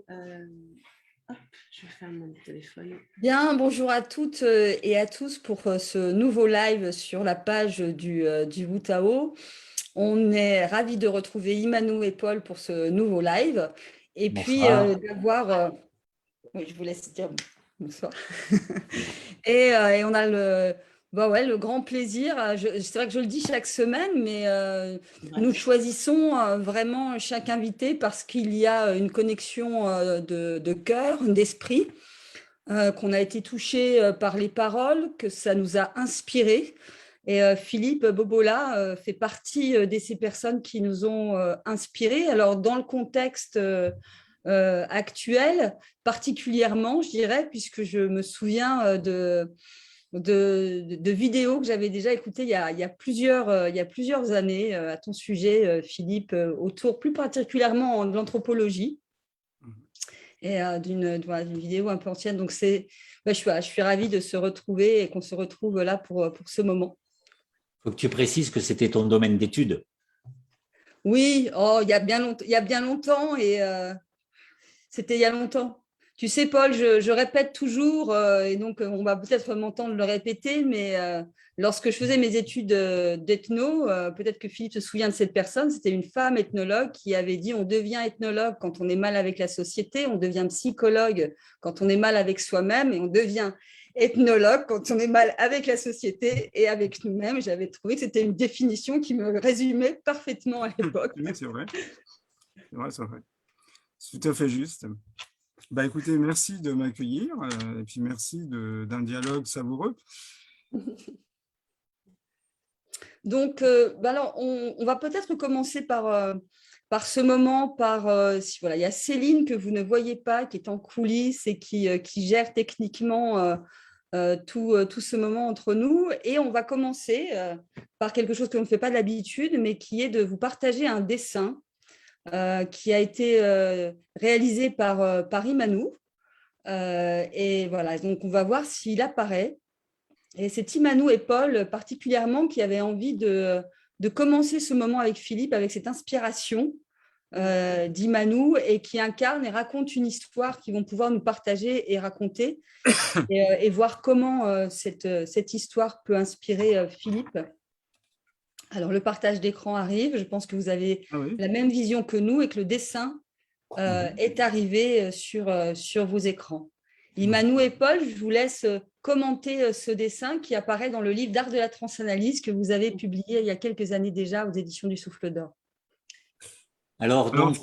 Hop, je ferme mon téléphone. Bien, bonjour à toutes et à tous pour ce nouveau live sur la page du Wutao. On est ravis de retrouver Immanou et Paul pour ce nouveau live. Et puis Bonsoir. d'avoir... oui, je vous laisse dire bonsoir. Et on a le grand plaisir, c'est vrai que je le dis chaque semaine, mais nous choisissons vraiment chaque invité parce qu'il y a une connexion de cœur, d'esprit, qu'on a été touché par les paroles, que ça nous a inspiré. Et Philippe Bobola fait partie de ces personnes qui nous ont inspirés. Alors, dans le contexte actuel, particulièrement, je dirais, puisque je me souviens de vidéos que j'avais déjà écoutées il y a plusieurs années à ton sujet, Philippe, autour plus particulièrement de l'anthropologie et d'une vidéo un peu ancienne. Donc, je suis ravie de se retrouver et qu'on se retrouve là pour ce moment. Il faut que tu précises que c'était ton domaine d'études. Oui, il y a bien longtemps et c'était il y a longtemps. Tu sais, Paul, je répète toujours, et donc on va peut-être m'entendre le répéter, mais lorsque je faisais mes études d'ethno, peut-être que Philippe se souvient de cette personne, c'était une femme ethnologue qui avait dit on devient ethnologue quand on est mal avec la société, on devient psychologue quand on est mal avec soi-même, et on devient ethnologue quand on est mal avec la société et avec nous-mêmes. J'avais trouvé que c'était une définition qui me résumait parfaitement à l'époque. Oui, c'est vrai. C'est tout à fait juste. Bah, écoutez, merci de m'accueillir et puis merci d'un dialogue savoureux. Donc, alors, on va peut-être commencer par ce moment, voilà, il y a Céline que vous ne voyez pas, qui est en coulisses et qui gère techniquement tout ce moment entre nous. Et on va commencer par quelque chose que l'on ne fait pas d'habitude, mais qui est de vous partager un dessin qui a été réalisé par Immanou. Et voilà, donc on va voir s'il apparaît. Et c'est Immanou et Paul particulièrement qui avaient envie de commencer ce moment avec Philippe, avec cette inspiration d'Immanou, et qui incarne et raconte une histoire qu'ils vont pouvoir nous partager et raconter, et voir comment cette histoire peut inspirer Philippe. Alors, le partage d'écran arrive. Je pense que vous avez la même vision que nous et que le dessin est arrivé sur vos écrans. Immanou et Paul, je vous laisse commenter ce dessin qui apparaît dans le livre d'art de la transanalyse que vous avez publié il y a quelques années déjà aux éditions du Souffle d'Or. Alors, donc,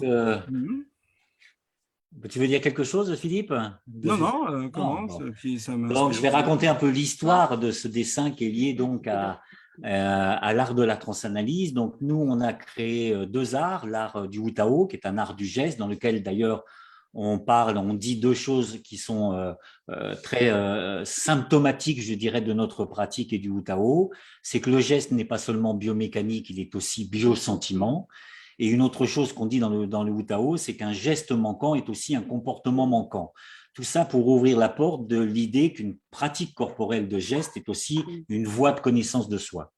tu veux dire quelque chose, Philippe? Non, commence. Bon. Puis ça donc, je vais raconter un peu l'histoire de ce dessin qui est lié donc à l'art de la transanalyse. Donc, nous, on a créé deux arts, l'art du Wutao, qui est un art du geste, dans lequel d'ailleurs on dit deux choses qui sont très symptomatiques, je dirais, de notre pratique et du Wutao. C'est que le geste n'est pas seulement biomécanique, il est aussi biosentiment. Et une autre chose qu'on dit dans le Wutao, c'est qu'un geste manquant est aussi un comportement manquant. Tout ça pour ouvrir la porte de l'idée qu'une pratique corporelle de geste est aussi une voie de connaissance de soi.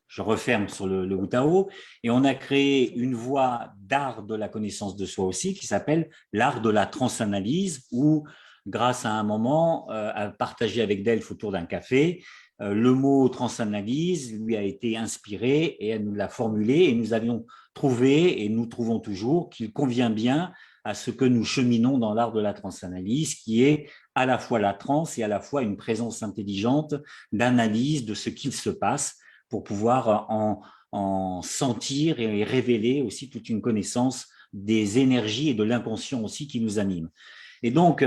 Je referme sur le Wutao, et on a créé une voie d'art de la connaissance de soi aussi qui s'appelle l'art de la transanalyse, où, grâce à un moment à partager avec Delphes autour d'un café, le mot transanalyse lui a été inspiré et elle nous l'a formulé, et nous avions trouvé, et nous trouvons toujours, qu'il convient bien à ce que nous cheminons dans l'art de la transanalyse, qui est à la fois la transe et à la fois une présence intelligente d'analyse de ce qu'il se passe, pour pouvoir en sentir et révéler aussi toute une connaissance des énergies et de l'inconscient aussi qui nous animent. Et donc,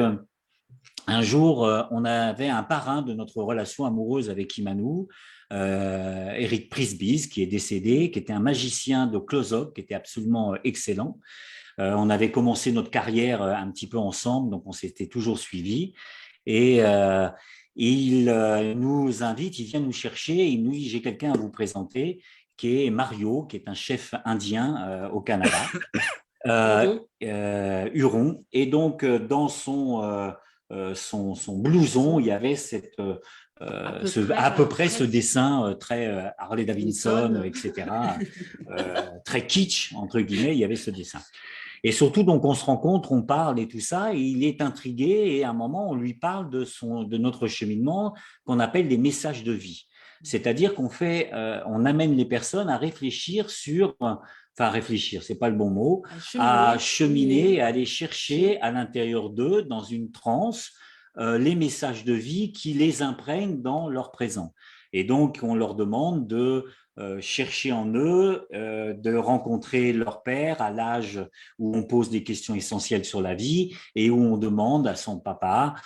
un jour, on avait un parrain de notre relation amoureuse avec Immanou, Eric Prisbys, qui est décédé, qui était un magicien de close-up, qui était absolument excellent. On avait commencé notre carrière un petit peu ensemble, donc on s'était toujours suivis. Et il nous invite, il vient nous chercher, il nous dit « J'ai quelqu'un à vous présenter » qui est Mario, qui est un chef indien au Canada, Huron. Et donc, dans son blouson, il y avait à peu près ce dessin très Harley Davidson, etc., très kitsch, entre guillemets, il y avait ce dessin. Et surtout, donc, on se rencontre, on parle et tout ça, et il est intrigué, et à un moment, on lui parle de notre cheminement qu'on appelle des messages de vie. C'est-à-dire on amène les personnes à réfléchir enfin réfléchir, c'est pas le bon mot, à cheminer, à aller chercher à l'intérieur d'eux, dans une transe, les messages de vie qui les imprègnent dans leur présent. Et donc, on leur demande de chercher en eux, de rencontrer leur père à l'âge où on pose des questions essentielles sur la vie et où on demande à son papa,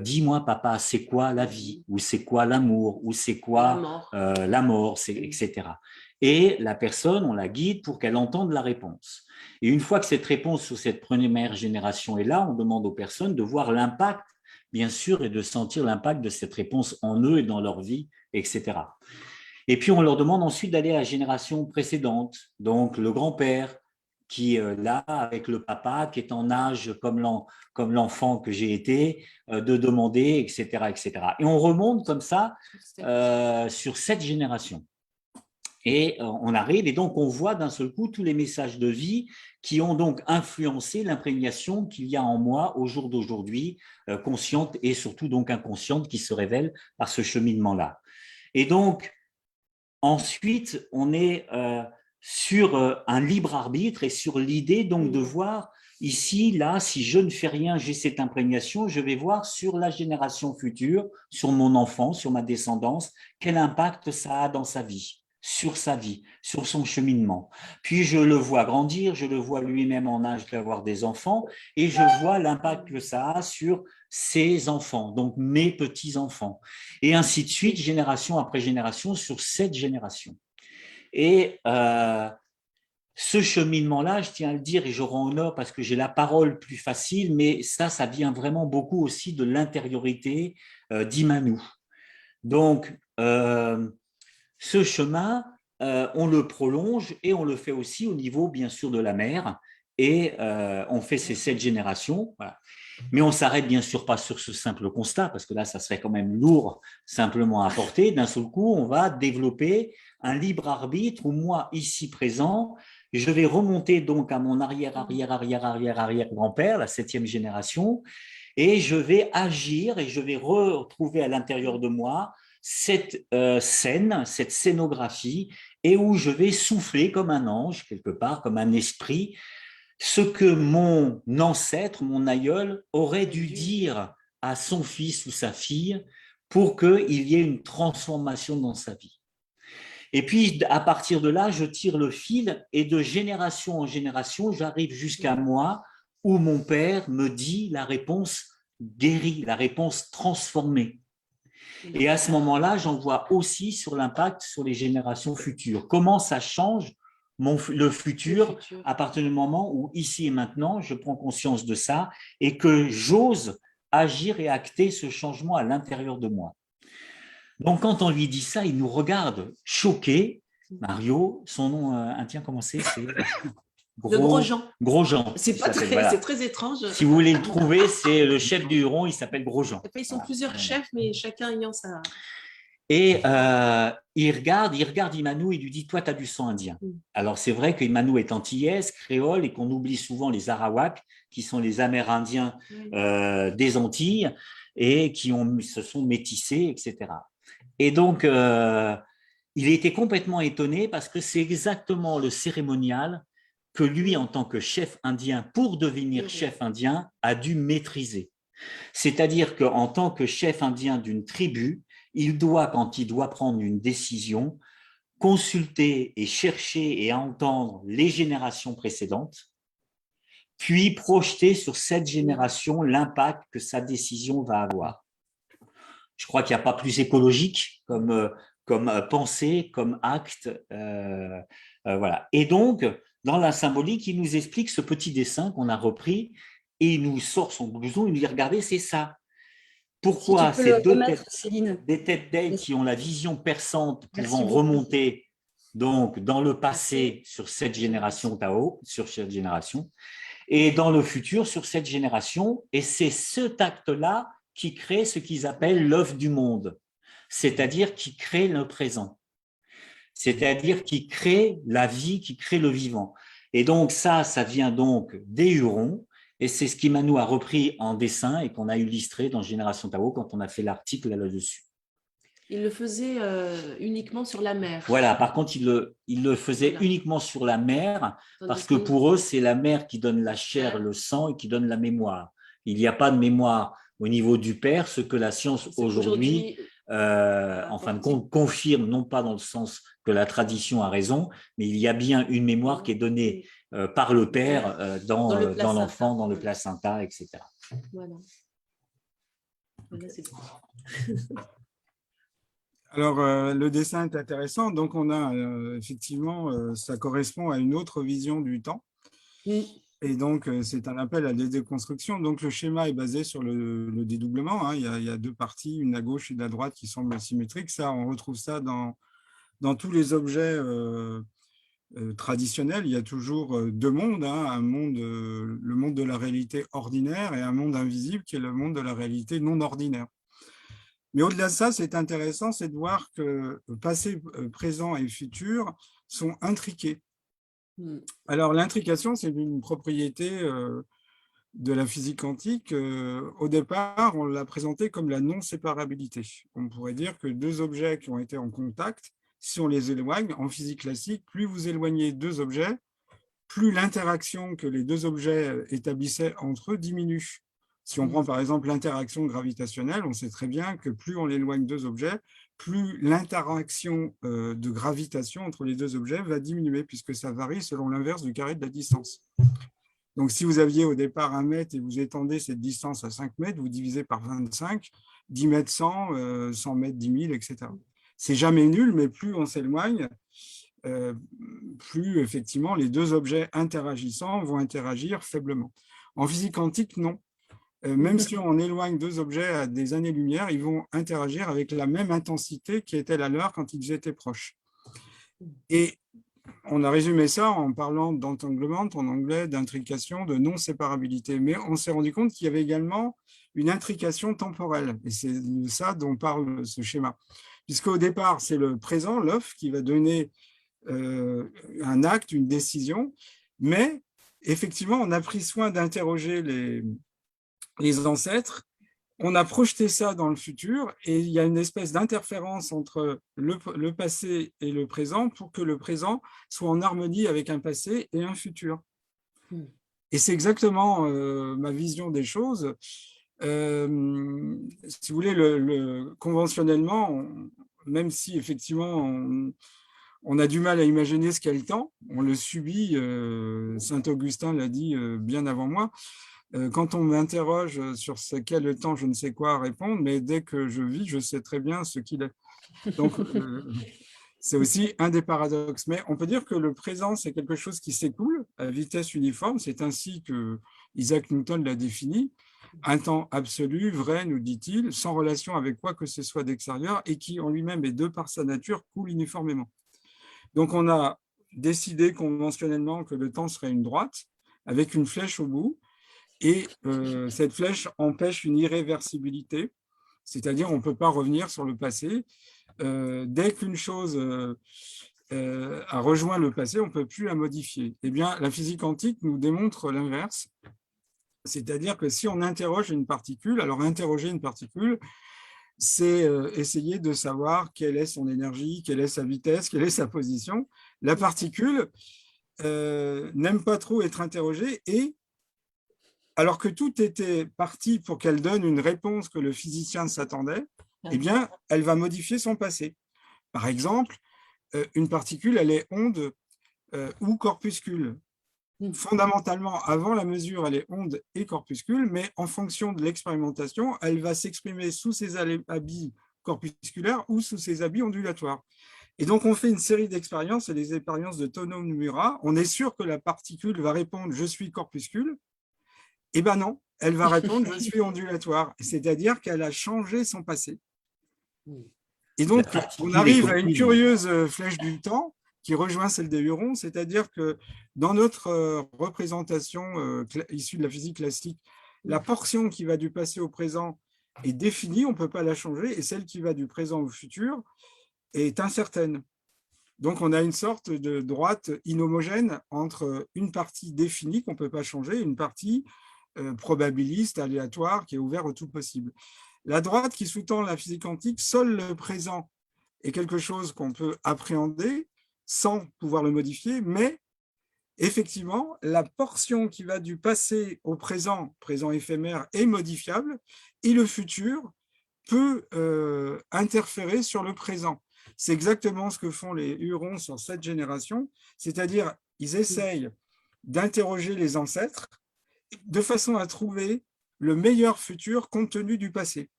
dis-moi papa, c'est quoi la vie, ou c'est quoi l'amour, ou c'est quoi la mort, etc. Et la personne, on la guide pour qu'elle entende la réponse. Et une fois que cette réponse sur cette première génération est là, on demande aux personnes de voir l'impact, bien sûr, et de sentir l'impact de cette réponse en eux et dans leur vie, etc. Et puis, on leur demande ensuite d'aller à la génération précédente, donc le grand-père, qui là, avec le papa, qui est en âge comme l'enfant que j'ai été, de demander, etc., etc. Et on remonte comme ça sur 7 générations. Et on arrive, et donc on voit d'un seul coup tous les messages de vie qui ont donc influencé l'imprégnation qu'il y a en moi au jour d'aujourd'hui, consciente et surtout donc inconsciente, qui se révèle par ce cheminement-là. Et donc, ensuite, on est sur un libre arbitre et sur l'idée donc de voir ici, là, si je ne fais rien, j'ai cette imprégnation, je vais voir sur la génération future, sur mon enfant, sur ma descendance, quel impact ça a dans sa vie, sur son cheminement. Puis je le vois grandir, je le vois lui-même en âge d'avoir des enfants, et je vois l'impact que ça a sur ses enfants, donc mes petits-enfants, et ainsi de suite, génération après génération, sur 7 générations. Et ce cheminement-là, je tiens à le dire, et je rends honneur parce que j'ai la parole plus facile, mais ça vient vraiment beaucoup aussi de l'intériorité d'Immanuel. Donc, ce chemin, on le prolonge et on le fait aussi au niveau, bien sûr, de la mère. Et on fait ces 7 générations. Voilà. Mais on ne s'arrête bien sûr pas sur ce simple constat, parce que là, ça serait quand même lourd simplement à porter. D'un seul coup, on va développer un libre arbitre où moi, ici présent, je vais remonter donc à mon arrière-grand-père, la 7e génération, et je vais agir et je vais retrouver à l'intérieur de moi cette scène, cette scénographie, et où je vais souffler comme un ange, quelque part, comme un esprit, ce que mon ancêtre, mon aïeul, aurait dû dire à son fils ou sa fille pour qu'il y ait une transformation dans sa vie. Et puis, à partir de là, je tire le fil et de génération en génération, j'arrive jusqu'à moi où mon père me dit la réponse guérie, la réponse transformée. Et à ce moment-là, j'en vois aussi sur l'impact sur les générations futures. Comment ça change le futur à partir du moment où, ici et maintenant, je prends conscience de ça et que j'ose agir et acter ce changement à l'intérieur de moi. Donc, quand on lui dit ça, il nous regarde choqué. Mario, son nom indien, comment c'est Grosjean. Grosjean. C'est très étrange. Si vous voulez le trouver, c'est le chef du Huron, il s'appelle Grosjean. Après, ils sont plusieurs chefs, mais chacun ayant sa… Et il regarde Immanuel, il lui dit, toi, tu as du sang indien. Alors, c'est vrai qu'Immanuel est antillaise, créole, et qu'on oublie souvent les Arawaks, qui sont les Amérindiens des Antilles, et qui se sont métissés, etc. Et donc, il a été complètement étonné parce que c'est exactement le cérémonial que lui, en tant que chef indien, pour devenir chef indien, a dû maîtriser. C'est-à-dire qu'en tant que chef indien d'une tribu, il doit, quand il doit prendre une décision, consulter et chercher et entendre les générations précédentes, puis projeter sur cette génération l'impact que sa décision va avoir. Je crois qu'il n'y a pas plus écologique comme pensée, comme acte. Voilà. Et donc, dans la symbolique, il nous explique ce petit dessin qu'on a repris et il nous sort son blouson, il nous dit, regardez, c'est ça. Pourquoi si ces des têtes d'aigle qui ont la vision perçante pouvant remonter donc dans le passé sur cette génération Tao, sur cette génération, et dans le futur sur cette génération, et c'est cet acte-là qui crée ce qu'ils appellent l'œuvre du monde, c'est-à-dire qui crée le présent, c'est-à-dire qui crée la vie, qui crée le vivant. Et donc ça vient donc des Hurons, et c'est ce qu'Immanuel a repris en dessin et qu'on a illustré dans Génération Tao quand on a fait l'article là-dessus. Il le faisait uniquement sur la mer. Voilà, par contre, il le faisait uniquement sur la mer, parce que pour eux, c'est la mer qui donne la chair, le sang et qui donne la mémoire. Il n'y a pas de mémoire au niveau du père, ce que la science aujourd'hui, en fin de compte, confirme, non pas dans le sens que la tradition a raison, mais il y a bien une mémoire qui est donnée par le père dans l'enfant, dans le placenta, etc. Voilà. Voilà, c'est bon. Alors, le dessin est intéressant. Donc, on a effectivement, ça correspond à une autre vision du temps. Et donc, c'est un appel à des déconstructions. Donc, le schéma est basé sur le dédoublement. Hein. Il y a deux parties, une à gauche et une à droite, qui semblent symétriques. Ça, on retrouve ça dans tous les objets traditionnels. Il y a toujours deux mondes, hein. Le monde de la réalité ordinaire et un monde invisible qui est le monde de la réalité non ordinaire. Mais au-delà de ça, c'est intéressant, c'est de voir que passé, présent et futur sont intriqués. Alors, l'intrication, c'est une propriété de la physique quantique. Au départ, on l'a présenté comme la non-séparabilité. On pourrait dire que deux objets qui ont été en contact, si on les éloigne, en physique classique, plus vous éloignez deux objets, plus l'interaction que les deux objets établissaient entre eux diminue. Si on prend par exemple l'interaction gravitationnelle, on sait très bien que plus on éloigne deux objets, plus l'interaction de gravitation entre les deux objets va diminuer, puisque ça varie selon l'inverse du carré de la distance. Donc, si vous aviez au départ 1 mètre et vous étendez cette distance à 5 mètres, vous divisez par 25, 10 mètres 100, 100 mètres 10 000, etc. C'est jamais nul, mais plus on s'éloigne, plus effectivement les deux objets interagissant vont interagir faiblement. En physique quantique, non. Même si on éloigne deux objets à des années-lumière, ils vont interagir avec la même intensité qui était la leur quand ils étaient proches. Et on a résumé ça en parlant d'entanglement, en anglais, d'intrication, de non-séparabilité. Mais on s'est rendu compte qu'il y avait également une intrication temporelle. Et c'est de ça dont parle ce schéma. Puisqu'au départ, c'est le présent, l'œuf, qui va donner un acte, une décision. Mais effectivement, on a pris soin d'interroger les ancêtres, on a projeté ça dans le futur et il y a une espèce d'interférence entre le passé et le présent pour que le présent soit en harmonie avec un passé et un futur. Et c'est exactement ma vision des choses. Si vous voulez, conventionnellement, même si effectivement on a du mal à imaginer ce qu'est le temps, on le subit, Saint-Augustin l'a dit bien avant moi. Quand on m'interroge sur ce qu'est le temps, je ne sais quoi répondre, mais dès que je vis, je sais très bien ce qu'il est. Donc, c'est aussi un des paradoxes. Mais on peut dire que le présent, c'est quelque chose qui s'écoule à vitesse uniforme. C'est ainsi que Isaac Newton l'a défini. Un temps absolu, vrai, nous dit-il, sans relation avec quoi que ce soit d'extérieur et qui en lui-même et de par sa nature coule uniformément. Donc, on a décidé conventionnellement que le temps serait une droite avec une flèche au bout. Et cette flèche empêche une irréversibilité, c'est-à-dire on ne peut pas revenir sur le passé. Dès qu'une chose a rejoint le passé, on ne peut plus la modifier. Eh bien, la physique quantique nous démontre l'inverse, c'est-à-dire que si on interroge une particule, alors interroger une particule, c'est essayer de savoir quelle est son énergie, quelle est sa vitesse, quelle est sa position. La particule n'aime pas trop être interrogée et alors que tout était parti pour qu'elle donne une réponse que le physicien s'attendait, eh bien, elle va modifier son passé. Par exemple, une particule, elle est onde ou corpuscule. Fondamentalement, avant la mesure, elle est onde et corpuscule, mais en fonction de l'expérimentation, elle va s'exprimer sous ses habits corpusculaires ou sous ses habits ondulatoires. Et donc, on fait une série d'expériences, et les expériences de Tono-Nomura. On est sûr que la particule va répondre « je suis corpuscule ». Eh bien non, elle va répondre « je suis ondulatoire », c'est-à-dire qu'elle a changé son passé. Et donc, on arrive à une curieuse flèche du temps qui rejoint celle des Hurons, c'est-à-dire que dans notre représentation issue de la physique classique, la portion qui va du passé au présent est définie, on ne peut pas la changer, et celle qui va du présent au futur est incertaine. Donc, on a une sorte de droite inhomogène entre une partie définie qu'on ne peut pas changer et une partie probabiliste, aléatoire, qui est ouverte au tout possible. La droite qui sous-tend la physique quantique, seul le présent est quelque chose qu'on peut appréhender sans pouvoir le modifier, mais effectivement, la portion qui va du passé au présent, présent éphémère, est modifiable et le futur peut interférer sur le présent. C'est exactement ce que font les Hurons sur cette génération, c'est-à-dire ils essayent d'interroger les ancêtres de façon à trouver le meilleur futur compte tenu du passé.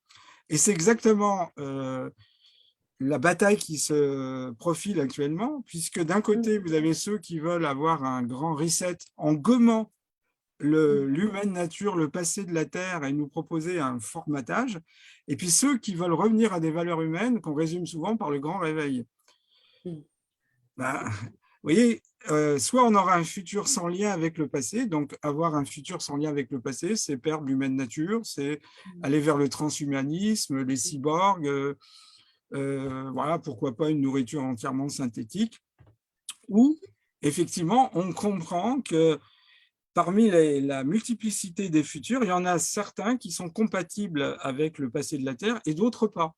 Et c'est exactement la bataille qui se profile actuellement, puisque d'un côté, vous avez ceux qui veulent avoir un grand reset en gommant l'humaine nature, le passé de la Terre, et nous proposer un formatage, et puis ceux qui veulent revenir à des valeurs humaines qu'on résume souvent par le grand réveil. Ben, vous voyez, soit on aura un futur sans lien avec le passé, donc avoir un futur sans lien avec le passé, c'est perdre l'humaine nature, c'est aller vers le transhumanisme, les cyborgs, voilà, pourquoi pas une nourriture entièrement synthétique, ou effectivement, on comprend que parmi la multiplicité des futurs, il y en a certains qui sont compatibles avec le passé de la Terre et d'autres pas.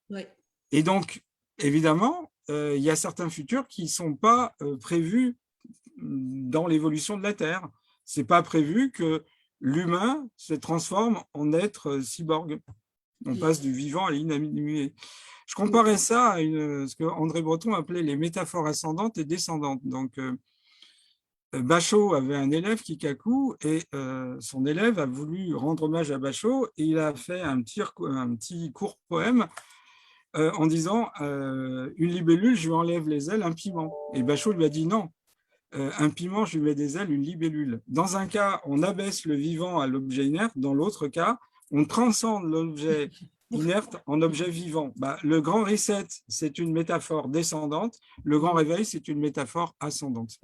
Ouais. Et donc, évidemment, il y a certains futurs qui ne sont pas prévus dans l'évolution de la Terre. Ce n'est pas prévu que l'humain se transforme en être cyborg. On passe du vivant à l'inanimé. Je comparais ça à ce qu'André Breton appelait les métaphores ascendantes et descendantes. Donc, Bachot avait un élève, Kikaku, et son élève a voulu rendre hommage à Bachot, et il a fait un petit court poème en disant une libellule, je lui enlève les ailes, un piment. Et Bachot lui a dit non, un piment, je lui mets des ailes, une libellule. Dans un cas, on abaisse le vivant à l'objet inerte, dans l'autre cas, on transcende l'objet inerte en objet vivant. Bah, le grand reset, c'est une métaphore descendante, le grand réveil, c'est une métaphore ascendante.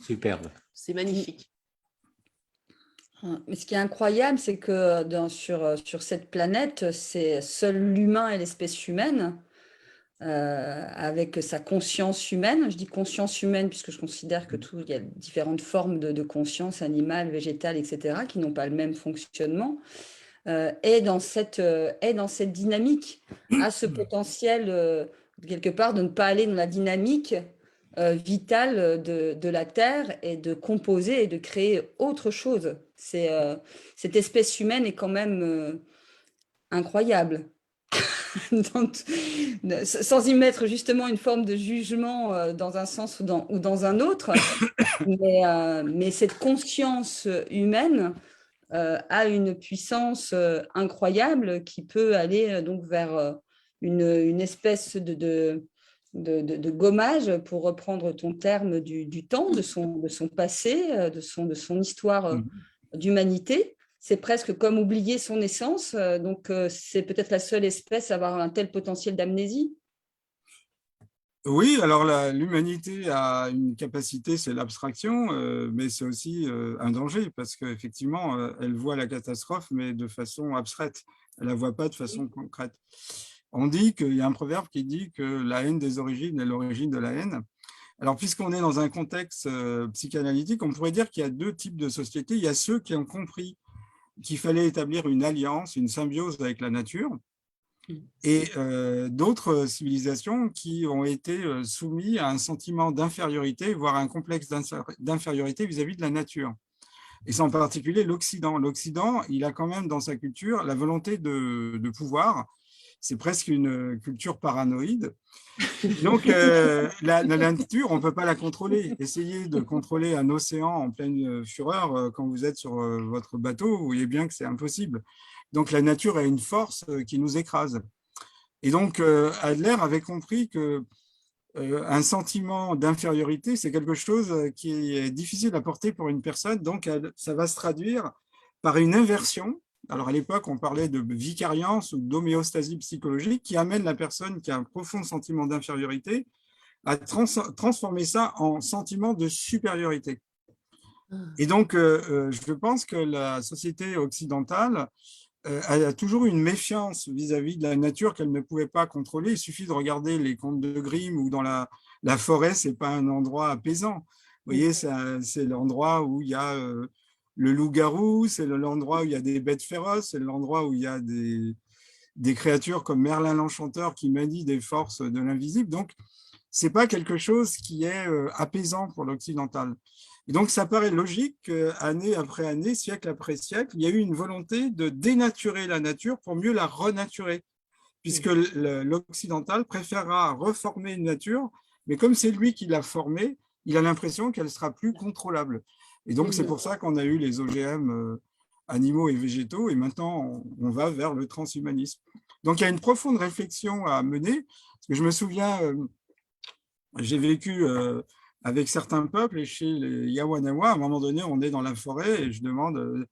Superbe. C'est magnifique. Mais ce qui est incroyable, c'est que sur cette planète, c'est seul l'humain et l'espèce humaine, avec sa conscience humaine. Je dis conscience humaine puisque je considère que il y a différentes formes de conscience animale, végétale, etc., qui n'ont pas le même fonctionnement. Est dans cette dynamique, a ce potentiel, quelque part, de ne pas aller dans la dynamique vitale de la Terre et de composer et de créer autre chose. Cette espèce humaine est quand même incroyable. Sans y mettre justement une forme de jugement dans un sens ou dans un autre, mais cette conscience humaine a une puissance incroyable qui peut aller donc vers une espèce de gommage, pour reprendre ton terme, du temps, de son passé, de son histoire d'humanité. C'est presque comme oublier son essence. Donc, c'est peut-être la seule espèce à avoir un tel potentiel d'amnésie. Oui, alors l'humanité a une capacité, c'est l'abstraction, mais c'est aussi un danger parce qu'effectivement, elle voit la catastrophe, mais de façon abstraite. Elle ne la voit pas de façon concrète. On dit qu'il y a un proverbe qui dit que la haine des origines est l'origine de la haine. Alors, puisqu'on est dans un contexte psychanalytique, on pourrait dire qu'il y a deux types de sociétés. Il y a ceux qui ont compris qu'il fallait établir une alliance, une symbiose avec la nature, et d'autres civilisations qui ont été soumises à un sentiment d'infériorité, voire un complexe d'infériorité vis-à-vis de la nature. Et c'est en particulier l'Occident. L'Occident, il a quand même dans sa culture la volonté de pouvoir. C'est presque une culture paranoïde. Donc, la nature, on ne peut pas la contrôler. Essayez de contrôler un océan en pleine fureur quand vous êtes sur votre bateau, vous voyez bien que c'est impossible. Donc, la nature a une force qui nous écrase. Et donc, Adler avait compris qu'un sentiment d'infériorité, c'est quelque chose qui est difficile à porter pour une personne. Donc, ça va se traduire par une inversion. Alors, à l'époque, on parlait de vicariance ou d'homéostasie psychologique qui amène la personne qui a un profond sentiment d'infériorité à transformer ça en sentiment de supériorité. Et donc, je pense que la société occidentale a toujours une méfiance vis-à-vis de la nature qu'elle ne pouvait pas contrôler. Il suffit de regarder les contes de Grimm ou dans la La forêt, ce n'est pas un endroit apaisant. Vous voyez, c'est l'endroit où il y a le loup-garou, c'est l'endroit où il y a des bêtes féroces, c'est l'endroit où il y a des créatures comme Merlin l'Enchanteur qui manie des forces de l'invisible. Donc, ce n'est pas quelque chose qui est apaisant pour l'occidental. Et donc, ça paraît logique qu'année après année, siècle après siècle, il y a eu une volonté de dénaturer la nature pour mieux la renaturer, puisque l'occidental préférera reformer une nature, mais comme c'est lui qui l'a formée, il a l'impression qu'elle sera plus contrôlable. Et donc, c'est pour ça qu'on a eu les OGM animaux et végétaux, et maintenant, on va vers le transhumanisme. Donc, il y a une profonde réflexion à mener, parce que je me souviens, j'ai vécu avec certains peuples, et chez les Yawanawa, à un moment donné, on est dans la forêt, et je demande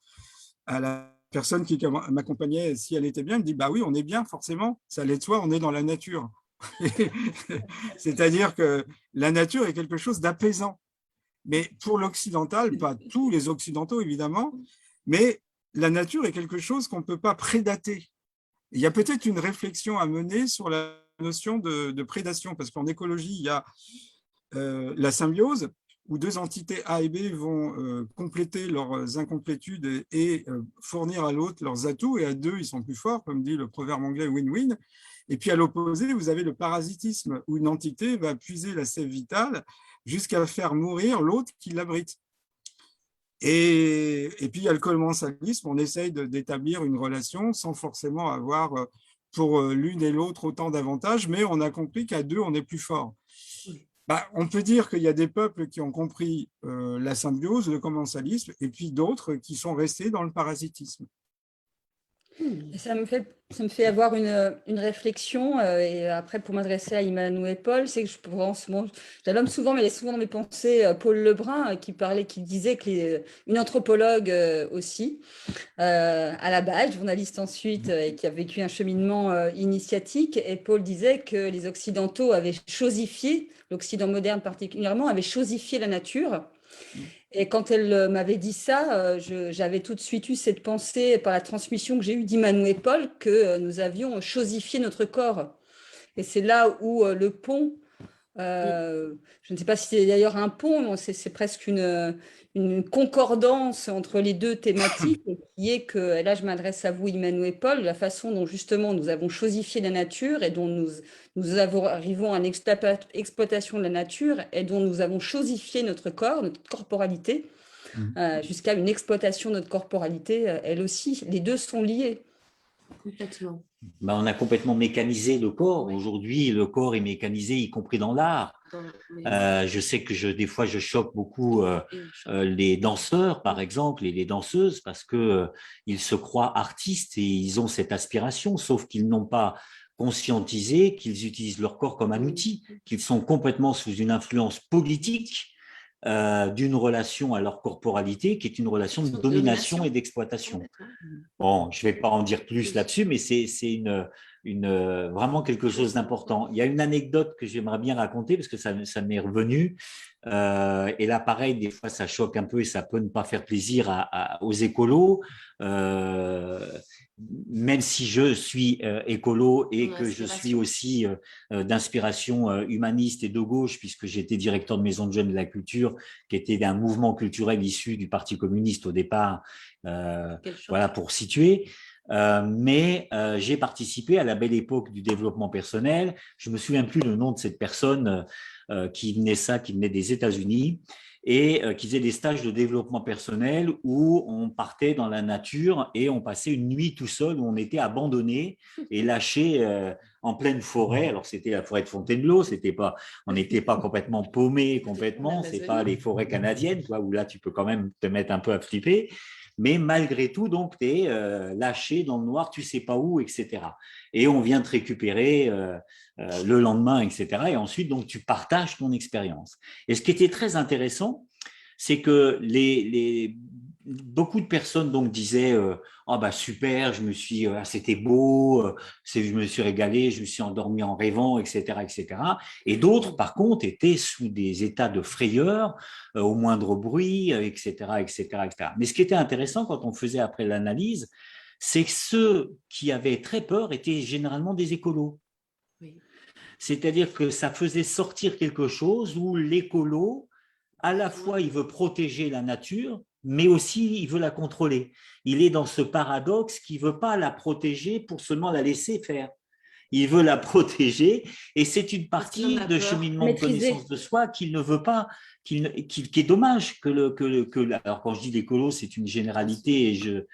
à la personne qui m'accompagnait si elle était bien, elle me dit, bah oui, on est bien, forcément, ça allait de soi, on est dans la nature. C'est-à-dire que la nature est quelque chose d'apaisant. Mais pour l'occidental, pas tous les occidentaux évidemment, mais la nature est quelque chose qu'on ne peut pas prédater. Il y a peut-être une réflexion à mener sur la notion de prédation, parce qu'en écologie, il y a la symbiose, où deux entités A et B vont compléter leurs incomplétudes et fournir à l'autre leurs atouts, et à deux, ils sont plus forts, comme dit le proverbe anglais win-win. Et puis à l'opposé, vous avez le parasitisme, où une entité va puiser la sève vitale jusqu'à faire mourir l'autre qui l'abrite. Et puis il y a le commensalisme, on essaye d'établir une relation sans forcément avoir pour l'une et l'autre autant d'avantages, mais on a compris qu'à deux, on est plus fort. Bah, on peut dire qu'il y a des peuples qui ont compris la symbiose, le commensalisme, et puis d'autres qui sont restés dans le parasitisme. Et ça me fait avoir une réflexion, et après pour m'adresser à Immanuel et Paul, c'est que je pense, bon, je la nomme souvent, mais elle est souvent dans mes pensées, Paul Lebrun, qui disait une anthropologue aussi, à la base, journaliste ensuite, et qui a vécu un cheminement initiatique, et Paul disait que les Occidentaux avaient chosifié, l'Occident moderne particulièrement, avait chosifié la nature. Et quand elle m'avait dit ça, j'avais tout de suite eu cette pensée par la transmission que j'ai eue d'Immanuel et Paul que nous avions chosifié notre corps. Et c'est là où le pont, je ne sais pas si c'est d'ailleurs un pont, c'est presque une concordance entre les deux thématiques, qui est que, et là je m'adresse à vous Immanuel et Paul, la façon dont justement nous avons chosifié la nature et dont nous arrivons à une exploitation de la nature et dont nous avons chosifié notre corps, notre corporalité, jusqu'à une exploitation de notre corporalité, elle aussi. Les deux sont liés. Complètement. Ben, on a complètement mécanisé le corps. Aujourd'hui, le corps est mécanisé, y compris dans l'art. Je sais que des fois, je choque beaucoup les danseurs, par exemple, et les danseuses, parce qu'ils se croient artistes et ils ont cette aspiration, sauf qu'ils n'ont pas conscientisé qu'ils utilisent leur corps comme un outil, qu'ils sont complètement sous une influence politique d'une relation à leur corporalité qui est une relation de domination et d'exploitation. Bon, je ne vais pas en dire plus là-dessus, mais c'est vraiment quelque chose d'important. Il y a une anecdote que j'aimerais bien raconter parce que ça m'est revenu. Et là, pareil, des fois, ça choque un peu et ça peut ne pas faire plaisir aux écolos. Même si je suis écolo et que je suis aussi d'inspiration humaniste et de gauche, puisque j'étais directeur de maison de jeunes de la culture, qui était un mouvement culturel issu du Parti communiste au départ, voilà, pour situer. Mais j'ai participé à la belle époque du développement personnel. Je ne me souviens plus le nom de cette personne qui venait des États-Unis et qui faisait des stages de développement personnel où on partait dans la nature et on passait une nuit tout seul où on était abandonné et lâché en pleine forêt. Alors c'était la forêt de Fontainebleau, on n'était pas complètement paumé complètement, c'est pas les forêts canadiennes quoi, où là tu peux quand même te mettre un peu à flipper. Mais malgré tout, donc, tu es lâché dans le noir, tu ne sais pas où, etc. Et on vient te récupérer le lendemain, etc. Et ensuite, donc, tu partages ton expérience. Et ce qui était très intéressant, c'est que beaucoup de personnes donc, disaient oh, bah, super, c'était beau, je me suis régalé, je me suis endormi en rêvant, etc. etc. Et d'autres, par contre, étaient sous des états de frayeur, au moindre bruit, etc., etc., etc. Mais ce qui était intéressant quand on faisait après l'analyse, c'est que ceux qui avaient très peur étaient généralement des écolos. C'est-à-dire que ça faisait sortir quelque chose où l'écolo, à la fois, il veut protéger la nature, mais aussi il veut la contrôler. Il est dans ce paradoxe qu'il ne veut pas la protéger pour seulement la laisser faire. Il veut la protéger et c'est une partie de cheminement de connaissance de soi qu'il ne veut pas, qui est dommage alors quand je dis l'écolo, c'est une généralité et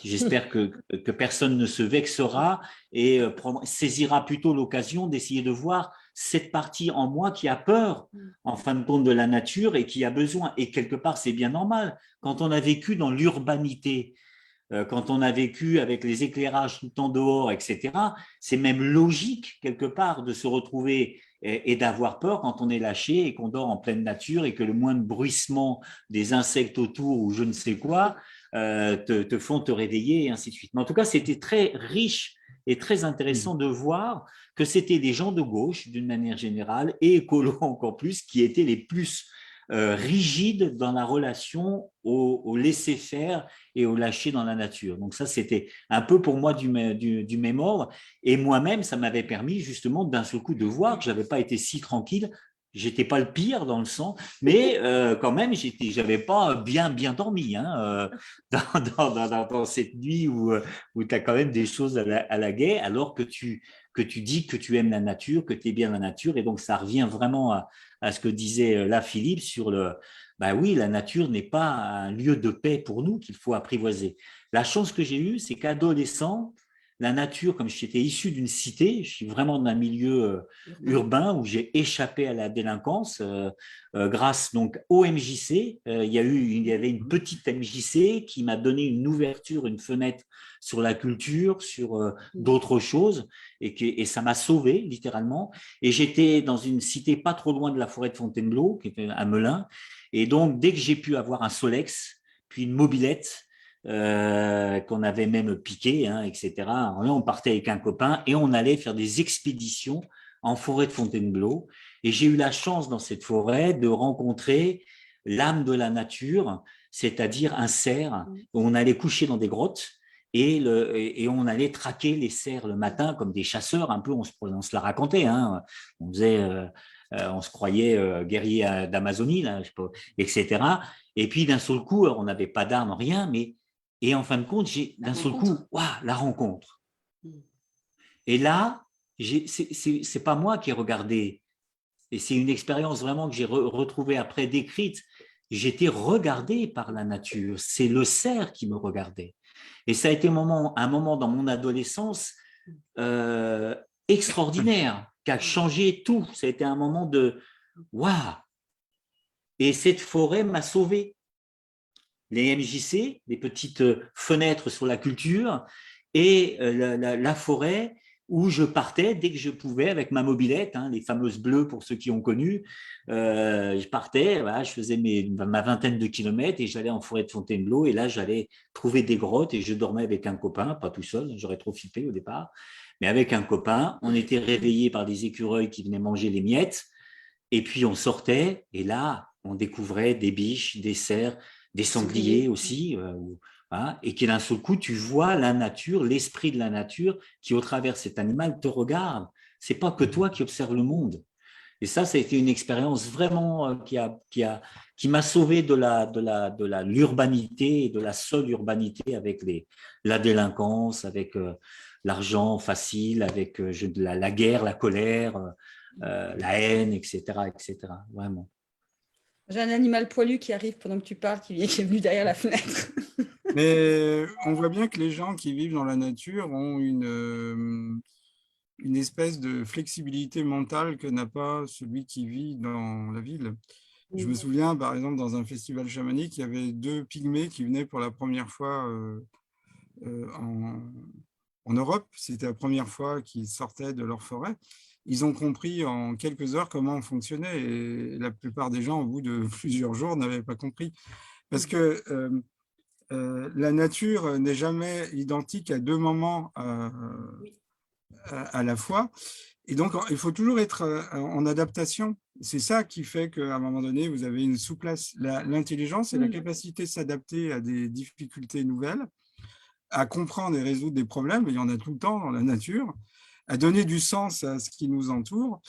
j'espère que personne ne se vexera et saisira plutôt l'occasion d'essayer de voir cette partie en moi qui a peur, en fin de compte, de la nature et qui a besoin. Et quelque part, c'est bien normal. Quand on a vécu dans l'urbanité, quand on a vécu avec les éclairages tout le temps dehors, etc., c'est même logique, quelque part, de se retrouver et d'avoir peur quand on est lâché et qu'on dort en pleine nature et que le moindre bruissement des insectes autour ou je ne sais quoi te font te réveiller et ainsi de suite. Mais en tout cas, c'était très riche et très intéressant de voir que c'était des gens de gauche, d'une manière générale, et écolos encore plus, qui étaient les plus rigides dans la relation au laisser-faire et au lâcher dans la nature. Donc ça, c'était un peu pour moi du même ordre. Et moi-même, ça m'avait permis justement d'un seul coup de voir que je n'avais pas été si tranquille. J'étais pas le pire dans le sang, mais quand même, j'avais pas bien dormi dans cette nuit où tu as quand même des choses à la guet, alors que tu dis que tu aimes la nature, que tu es bien la nature. Et donc, ça revient vraiment à ce que disait là Philippe sur bah oui, la nature n'est pas un lieu de paix pour nous qu'il faut apprivoiser. La chance que j'ai eue, c'est qu'adolescent, la nature, comme j'étais issu d'une cité, je suis vraiment d'un milieu urbain où j'ai échappé à la délinquance grâce donc au MJC. Il y avait une petite MJC qui m'a donné une ouverture, une fenêtre sur la culture, sur d'autres choses et ça m'a sauvé littéralement. Et j'étais dans une cité pas trop loin de la forêt de Fontainebleau, qui était à Melun. Et donc, dès que j'ai pu avoir un Solex, puis une mobilette, qu'on avait même piqué, etc. On partait avec un copain et on allait faire des expéditions en forêt de Fontainebleau. Et j'ai eu la chance dans cette forêt de rencontrer l'âme de la nature, c'est-à-dire un cerf. On allait coucher dans des grottes et on allait traquer les cerfs le matin comme des chasseurs, un peu, on se la racontait. On faisait... on se croyait guerrier d'Amazonie, là, etc. Et puis d'un seul coup, on n'avait pas d'armes, rien, et en fin de compte, d'un seul coup, la rencontre. Et là, c'est pas moi qui ai regardé, et c'est une expérience vraiment que j'ai retrouvée après décrite. J'étais regardé par la nature, c'est le cerf qui me regardait. Et ça a été un moment dans mon adolescence extraordinaire, qui a changé tout. Ça a été un moment de waouh! Et cette forêt m'a sauvé. Les MJC, les petites fenêtres sur la culture, et la forêt où je partais dès que je pouvais avec ma mobilette, les fameuses bleues pour ceux qui ont connu. Je partais, je faisais ma vingtaine de kilomètres et j'allais en forêt de Fontainebleau et là, j'allais trouver des grottes et je dormais avec un copain, pas tout seul, j'aurais trop flippé au départ, mais avec un copain. On était réveillés par des écureuils qui venaient manger les miettes et puis on sortait et là, on découvrait des biches, des cerfs, des sangliers aussi, et qui d'un seul coup, tu vois la nature, l'esprit de la nature qui, au travers de cet animal, te regarde. C'est pas que toi qui observes le monde. Et ça a été une expérience vraiment qui m'a sauvé de l'urbanité, de la seule urbanité avec la délinquance, avec l'argent facile, avec la guerre, la colère, la haine, etc., etc. Vraiment. J'ai un animal poilu qui arrive pendant que tu parles, qui est venu derrière la fenêtre. Mais on voit bien que les gens qui vivent dans la nature ont une espèce de flexibilité mentale que n'a pas celui qui vit dans la ville. Je me souviens, par exemple, dans un festival chamanique, il y avait 2 pygmées qui venaient pour la première fois en Europe. C'était la première fois qu'ils sortaient de leur forêt. Ils ont compris en quelques heures comment on fonctionnait et la plupart des gens, au bout de plusieurs jours, n'avaient pas compris. Parce que la nature n'est jamais identique à 2 moments à la fois. Et donc, il faut toujours être en adaptation. C'est ça qui fait qu'à un moment donné, vous avez une souplesse. L'intelligence, c'est la capacité de s'adapter à des difficultés nouvelles, à comprendre et résoudre des problèmes. Il y en a tout le temps dans la nature, à donner du sens à ce qui nous entoure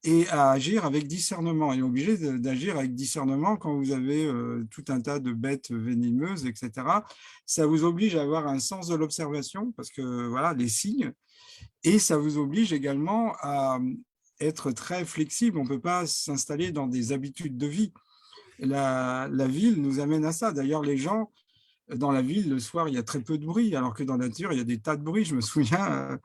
et à agir avec discernement. Et obligé d'agir avec discernement quand vous avez tout un tas de bêtes venimeuses, etc. Ça vous oblige à avoir un sens de l'observation, parce que voilà, les signes, et ça vous oblige également à être très flexible. On ne peut pas s'installer dans des habitudes de vie. La ville nous amène à ça. D'ailleurs, les gens, dans la ville, le soir, il y a très peu de bruit, alors que dans la nature, il y a des tas de bruit. Je me souviens,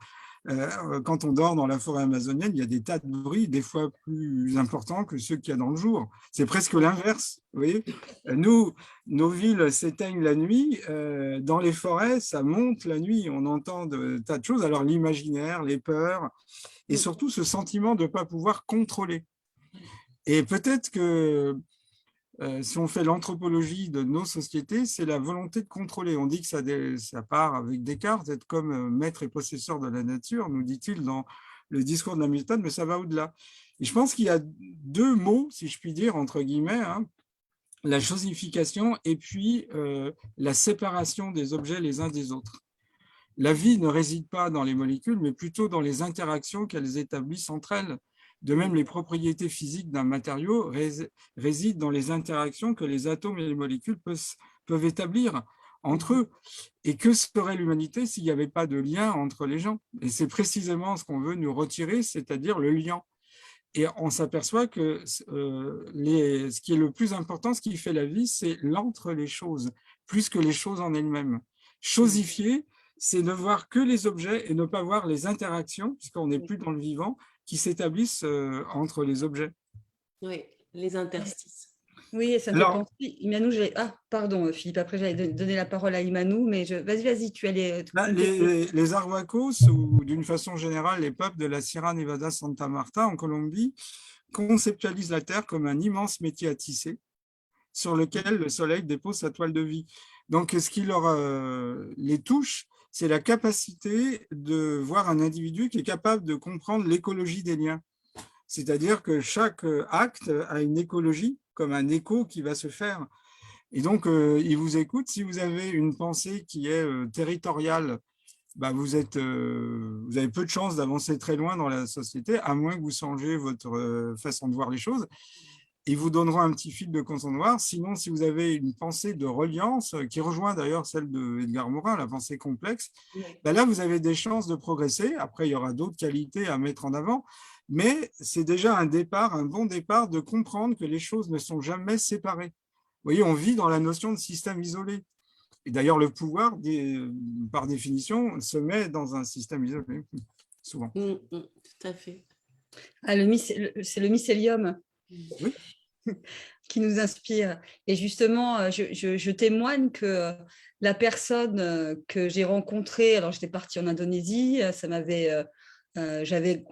quand on dort dans la forêt amazonienne, il y a des tas de bruits, des fois plus importants que ceux qu'il y a dans le jour. C'est presque l'inverse. Vous voyez, nous, nos villes s'éteignent la nuit. Dans les forêts, ça monte la nuit. On entend de tas de choses. Alors l'imaginaire, les peurs, et surtout ce sentiment de ne pas pouvoir contrôler. Et peut-être que si on fait l'anthropologie de nos sociétés, c'est la volonté de contrôler. On dit que ça part avec Descartes, être comme maître et possesseur de la nature, nous dit-il dans le discours de la méthode, mais ça va au-delà. Et je pense qu'il y a deux mots, si je puis dire, entre guillemets, hein, la chosification et puis la séparation des objets les uns des autres. La vie ne réside pas dans les molécules, mais plutôt dans les interactions qu'elles établissent entre elles. De même, les propriétés physiques d'un matériau résident dans les interactions que les atomes et les molécules peuvent établir entre eux. Et que serait l'humanité s'il n'y avait pas de lien entre les gens? Et c'est précisément ce qu'on veut nous retirer, c'est-à-dire le lien. Et on s'aperçoit que ce qui est le plus important, ce qui fait la vie, c'est l'entre les choses, plus que les choses en elles-mêmes. Chosifier, c'est ne voir que les objets et ne pas voir les interactions, puisqu'on n'est plus dans le vivant, qui s'établissent entre les objets. Oui, les interstices. Oui, ça me fait penser. Imanou, pardon, Philippe, après j'allais donner la parole à Imanou, mais vas-y, tu allais. Les Arhuacos, ou d'une façon générale, les peuples de la Sierra Nevada Santa Marta en Colombie, conceptualisent la Terre comme un immense métier à tisser, sur lequel le soleil dépose sa toile de vie. Donc, ce qui les touche, c'est la capacité de voir un individu qui est capable de comprendre l'écologie des liens. C'est-à-dire que chaque acte a une écologie, comme un écho qui va se faire. Et donc, il vous écoute. Si vous avez une pensée qui est territoriale, bah vous avez peu de chances d'avancer très loin dans la société, à moins que vous changiez votre façon de voir les choses. Ils vous donneront un petit fil de consentement. Sinon, si vous avez une pensée de reliance, qui rejoint d'ailleurs celle d'Edgar Morin, la pensée complexe, ben là, vous avez des chances de progresser. Après, il y aura d'autres qualités à mettre en avant. Mais c'est déjà un bon départ de comprendre que les choses ne sont jamais séparées. Vous voyez, on vit dans la notion de système isolé. Et d'ailleurs, le pouvoir, par définition, se met dans un système isolé, souvent. Tout à fait. C'est le mycélium. Oui. Qui nous inspire. Et justement, je témoigne que la personne que j'ai rencontrée, alors j'étais partie en Indonésie, j'avais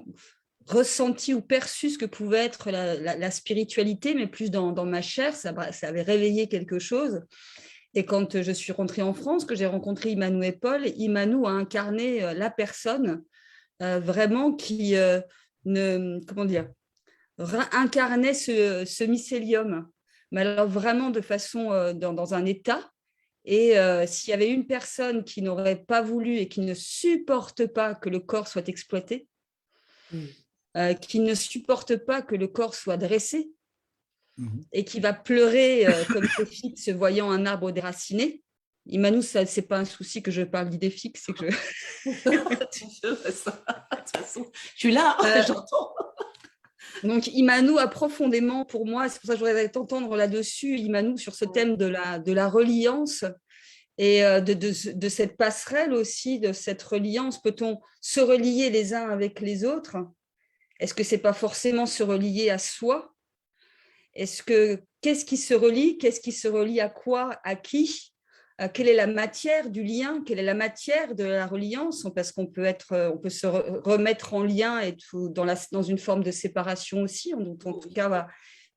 ressenti ou perçu ce que pouvait être la spiritualité, mais plus dans ma chair, ça avait réveillé quelque chose. Et quand je suis rentrée en France, que j'ai rencontré Imanou et Paul, Imanou a incarné la personne vraiment qui incarnait ce mycélium, mais alors vraiment de façon dans un état. Et s'il y avait une personne qui n'aurait pas voulu et qui ne supporte pas que le corps soit exploité, qui ne supporte pas que le corps soit dressé, et qui va pleurer comme ses fixes voyant un arbre déraciné. Imanou, ce n'est pas un souci que je parle d'idée fixe, c'est que De toute façon, je suis là, j'entends. Donc, Imanou a profondément, pour moi, c'est pour ça que je voudrais t'entendre là-dessus, Imanou, sur ce thème de la reliance et de cette passerelle aussi, de cette reliance. Peut-on se relier les uns avec les autres? Est-ce que ce n'est pas forcément se relier à soi? Qu'est-ce qui se relie? Qu'est-ce qui se relie à quoi? À qui? Quelle est la matière du lien? Quelle est la matière de la reliance? Parce qu'on peut se remettre en lien et tout, dans une forme de séparation aussi. En tout cas,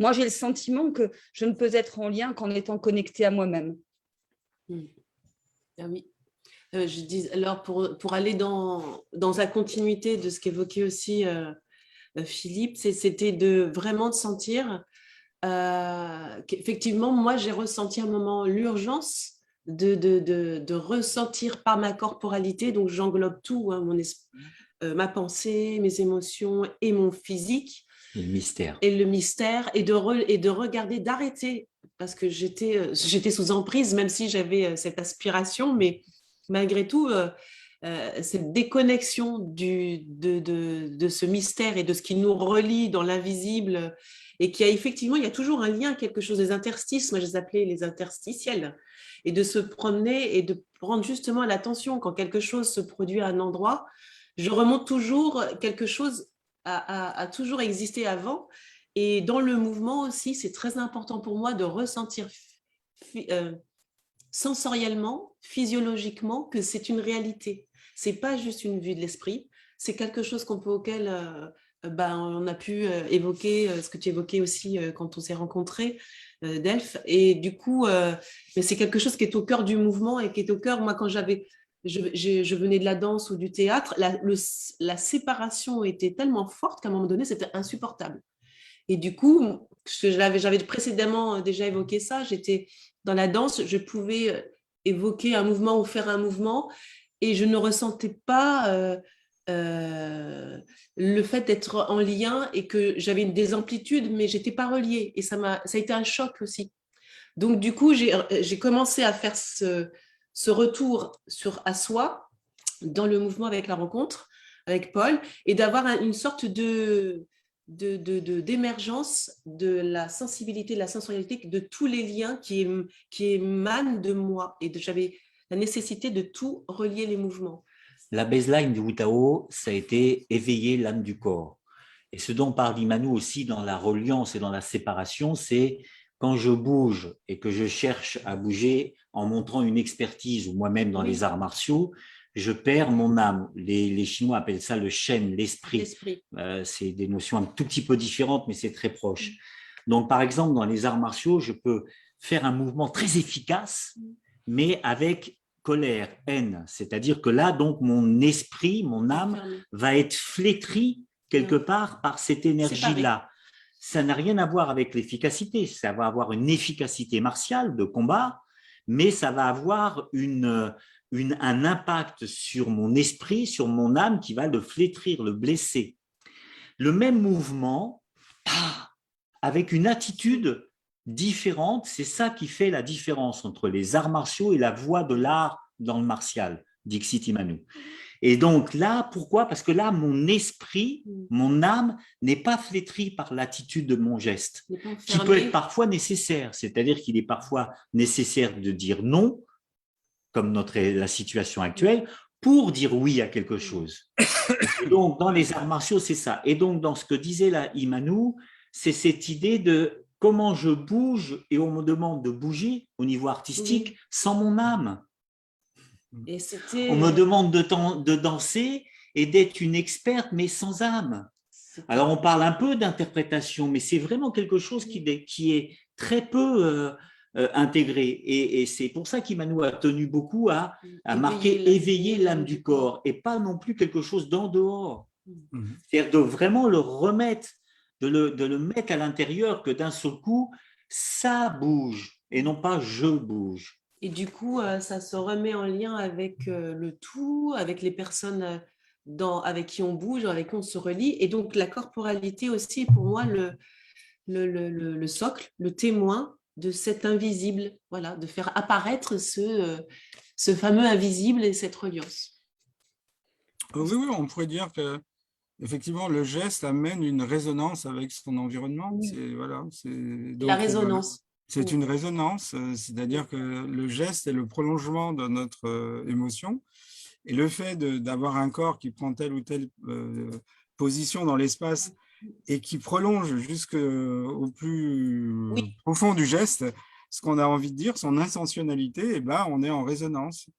moi, j'ai le sentiment que je ne peux être en lien qu'en étant connectée à moi-même. Ah oui. Je dis, alors, pour aller dans la continuité de ce qu'évoquait aussi Philippe, c'était vraiment de sentir qu'effectivement, moi, j'ai ressenti à un moment l'urgence de ressentir par ma corporalité, donc j'englobe tout, hein, ma pensée, mes émotions et mon physique. Et le mystère. Et le mystère, et de regarder, d'arrêter, parce que j'étais sous emprise, même si j'avais cette aspiration, mais malgré tout, cette déconnexion de ce mystère et de ce qui nous relie dans l'invisible, et qui a effectivement, il y a toujours un lien, quelque chose des interstices, moi je les appelais les interstitiels, et de se promener et de prendre justement l'attention quand quelque chose se produit à un endroit. Je remonte toujours, quelque chose a toujours existé avant, et dans le mouvement aussi, c'est très important pour moi de ressentir sensoriellement, physiologiquement, que c'est une réalité. C'est pas juste une vue de l'esprit, c'est quelque chose auquel on a pu évoquer, ce que tu évoquais aussi quand on s'est rencontrés, Delphes. Et du coup, mais c'est quelque chose qui est au cœur du mouvement et qui est au cœur, moi, quand je venais de la danse ou du théâtre, la séparation était tellement forte qu'à un moment donné, c'était insupportable. Et du coup, j'avais précédemment déjà évoqué ça, j'étais dans la danse, je pouvais évoquer un mouvement ou faire un mouvement, et je ne ressentais pas le fait d'être en lien, et que j'avais des amplitudes, mais je n'étais pas reliée. Et ça a été un choc aussi. Donc, du coup, j'ai commencé à faire ce retour à soi dans le mouvement avec la rencontre avec Paul, et d'avoir une sorte d'émergence de la sensibilité, de la sensorialité, de tous les liens qui émanent de moi. Et j'avais la nécessité de tout relier les mouvements. La baseline du Wu Tao, ça a été éveiller l'âme du corps. Et ce dont parle Immanuel aussi dans la reliance et dans la séparation, c'est quand je bouge et que je cherche à bouger en montrant une expertise, ou moi-même dans les arts martiaux, je perds mon âme. Les Chinois appellent ça le shen, l'esprit. C'est des notions un tout petit peu différentes, mais c'est très proche. Donc, par exemple, dans les arts martiaux, je peux faire un mouvement très efficace, mais avec colère, haine. C'est-à-dire que là, donc, mon esprit, mon âme va être flétri quelque part par cette énergie-là. Ça n'a rien à voir avec l'efficacité. Ça va avoir une efficacité martiale de combat, mais ça va avoir un impact sur mon esprit, sur mon âme, qui va le flétrir, le blesser. Le même mouvement, avec une attitude différente, c'est ça qui fait la différence entre les arts martiaux et la voie de l'art dans le martial, Dixit Immanuel. Et donc là, pourquoi? Parce que là, mon esprit, mon âme n'est pas flétrie par l'attitude de mon geste, qui peut être parfois nécessaire. C'est-à-dire qu'il est parfois nécessaire de dire non, comme la situation actuelle, pour dire oui à quelque chose. Et donc, dans les arts martiaux, c'est ça. Et donc, dans ce que disait là Immanuel, c'est cette idée de comment je bouge, et on me demande de bouger au niveau artistique sans mon âme. Et on me demande de danser et d'être une experte, mais sans âme. Alors, on parle un peu d'interprétation, mais c'est vraiment quelque chose qui est très peu intégré. Et c'est pour ça qu'Immanuel a tenu beaucoup à marquer éveiller l'âme du corps, et pas non plus quelque chose d'en dehors. C'est-à-dire de vraiment le remettre, de le mettre à l'intérieur, que d'un seul coup, ça bouge, et non pas je bouge. Et du coup, ça se remet en lien avec le tout, avec les personnes avec qui on bouge, avec qui on se relie. Et donc, la corporalité aussi, pour moi, le socle, le témoin de cet invisible, voilà, de faire apparaître ce fameux invisible et cette reliance. Oui, on pourrait dire que effectivement, le geste amène une résonance avec son environnement. La résonance. C'est une résonance, c'est-à-dire que le geste est le prolongement de notre émotion. Et le fait d'avoir un corps qui prend telle ou telle position dans l'espace et qui prolonge jusqu'au plus profond du geste, ce qu'on a envie de dire, son intentionnalité, et ben, on est en résonance.